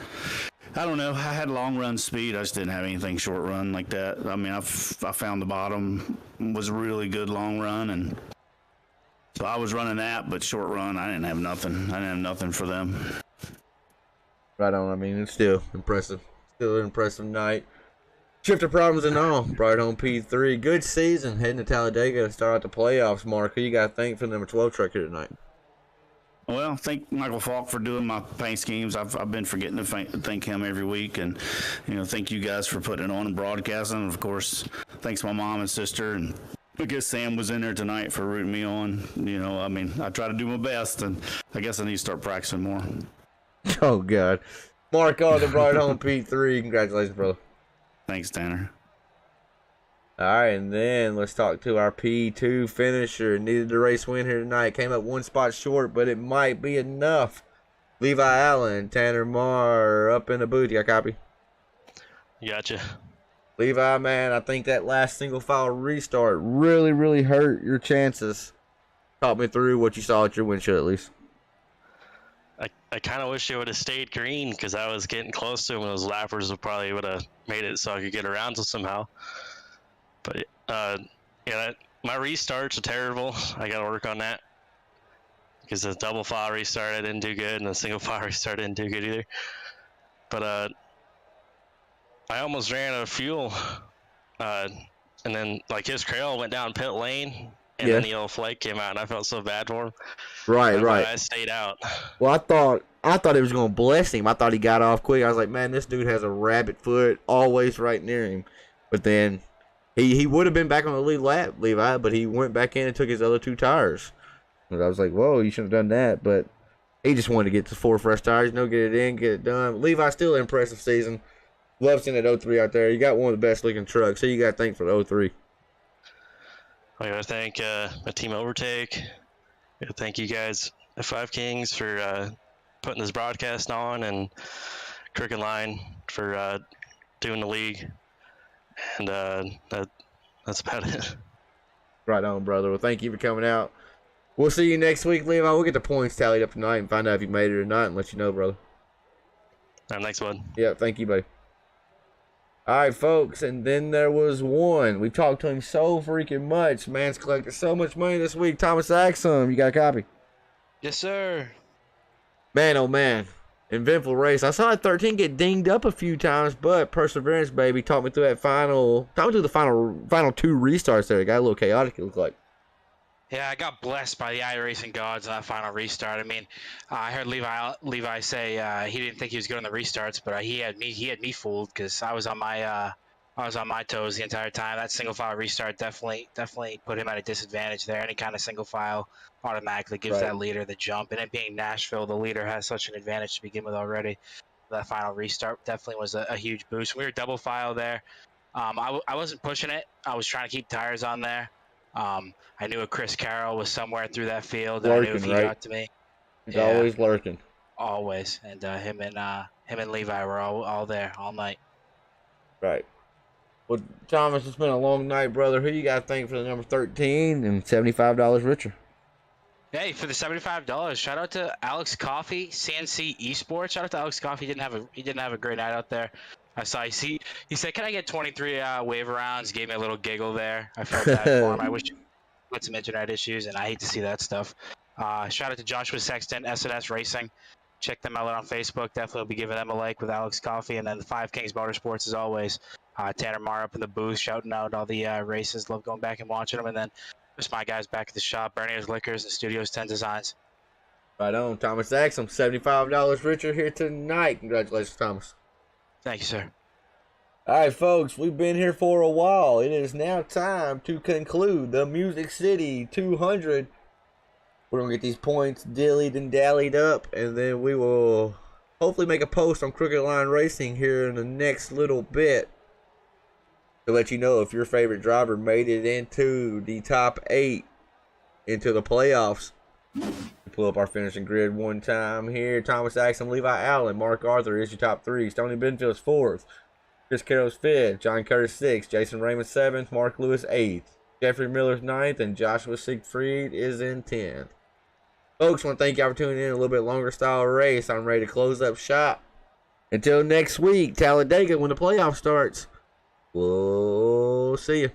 I don't know, I had long run speed, I just didn't have anything short run like that. I mean, I found the bottom was a really good long run, and so I was running that, but short run I didn't have nothing for them. Right on. I mean, it's still impressive. Still an impressive night. Shifter problems and all. Brought home P3. Good season heading to Talladega to start out the playoffs, Mark. Who you got to thank for the number 12 truck here tonight? Well, thank Michael Falk for doing my paint schemes. I've been forgetting to thank him every week, and thank you guys for putting it on and broadcasting. And of course, thanks my mom and sister, and I guess Sam was in there tonight for rooting me on. I mean, I try to do my best, and I guess I need to start practicing more. Oh God, Mark Arthur brought home P3. Congratulations, brother. Thanks, Tanner. All right, and then let's talk to our P2 finisher. Needed the race win here tonight. Came up 1 spot short, but it might be enough. Levi Allen, Tanner Marr up in the booth. You got a copy? Gotcha. Levi, man, I think that last single file restart really, really hurt your chances. Talk me through what you saw at your windshield, at least. I kind of wish it would have stayed green because I was getting close to him, and those lappers would probably would have made it so I could get around to somehow. But my restarts are terrible. I got to work on that because the double file restart I didn't do good, and the single file restart didn't do good either. But I almost ran out of fuel, and then His Crail went down pit lane. And then the yellow flag came out, and I felt so bad for him. Right. I stayed out. Well, I thought it was going to bless him. I thought he got off quick. I was like, man, this dude has a rabbit foot always right near him. But then he would have been back on the lead lap, Levi, but he went back in and took his other 2 tires. And I was like, whoa, you shouldn't have done that. But He just wanted to get to 4 fresh tires, get it in, get it done. Levi, still an impressive season. Love seeing that 03 out there. You got one of the best looking trucks. So you got to thank for the 03. I gotta thank my team Overtake. I gotta thank you guys at Five Kings for putting this broadcast on, and Crooked Line for doing the league. And that's about it. Right on, brother. Well, thank you for coming out. We'll see you next week, Levi. We'll get the points tallied up tonight and find out if you made it or not and let you know, brother. Thanks, bud. Yeah, thank you, buddy. All right, folks, and then there was one. We talked to him so freaking much. Man's collected so much money this week. Thomas Axum, you got a copy? Yes, sir. Man, oh man. Eventful race. I saw that 13 get dinged up a few times, but perseverance, baby, talked me through the final 2 restarts there. It got a little chaotic, it looked like. Yeah, I got blessed by the iRacing gods on that final restart. I mean, I heard Levi say he didn't think he was good on the restarts, but he had me fooled because I was on my toes the entire time. That single file restart definitely put him at a disadvantage there. Any kind of single file automatically gives that leader the jump, and it being Nashville, the leader has such an advantage to begin with already. That final restart definitely was a huge boost. We were double file there. I wasn't pushing it. I was trying to keep tires on there. I knew a Chris Carroll was somewhere through that field. Lurking, I knew if he got to me, he's always lurking. Always, and him and Levi were all there all night. Right. Well, Thomas, it's been a long night, brother. Who you got to thank for the number 13 and $75 richer? Hey, for the $75, shout out to Alex Coffey, CNC Esports. Shout out to Alex Coffey. He didn't have a great night out there. I saw he said, "Can I get 23 wave rounds?" Gave me a little giggle there. I felt bad for him. I wish he had some internet issues, and I hate to see that stuff. Shout out to Joshua Sexton, SNS Racing. Check them out on Facebook. Definitely will be giving them a like with Alex Coffey, and then the Five Kings Motorsports as always. Tanner Marr up in the booth shouting out all the races. Love going back and watching them, and then just my guys back at the shop, Bernier's Liquors and Studios 10 Designs. Right on, Thomas Axum, $75 richer here tonight. Congratulations, Thomas. Thank you, sir. All right, folks, we've been here for a while. It is now time to conclude the Music City 200. We're going to get these points dillied and dallied up, and then we will hopefully make a post on Crooked Line Racing here in the next little bit to let you know if your favorite driver made it into the top 8 into the playoffs. Pull up our finishing grid one time here. Thomas Axum, Levi Allen, Mark Arthur is your top 3. Stoney Benfield's 4th. Chris Carroll's 5th. John Curtis 6th. Jason Raymond 7th. Mark Lewis 8th. Jeffrey Miller's 9th. And Joshua Siegfried is in 10th. Folks, I want to thank y'all for tuning in. A little bit longer style race. I'm ready to close up shop. Until next week, Talladega, when the playoff starts. We'll see you.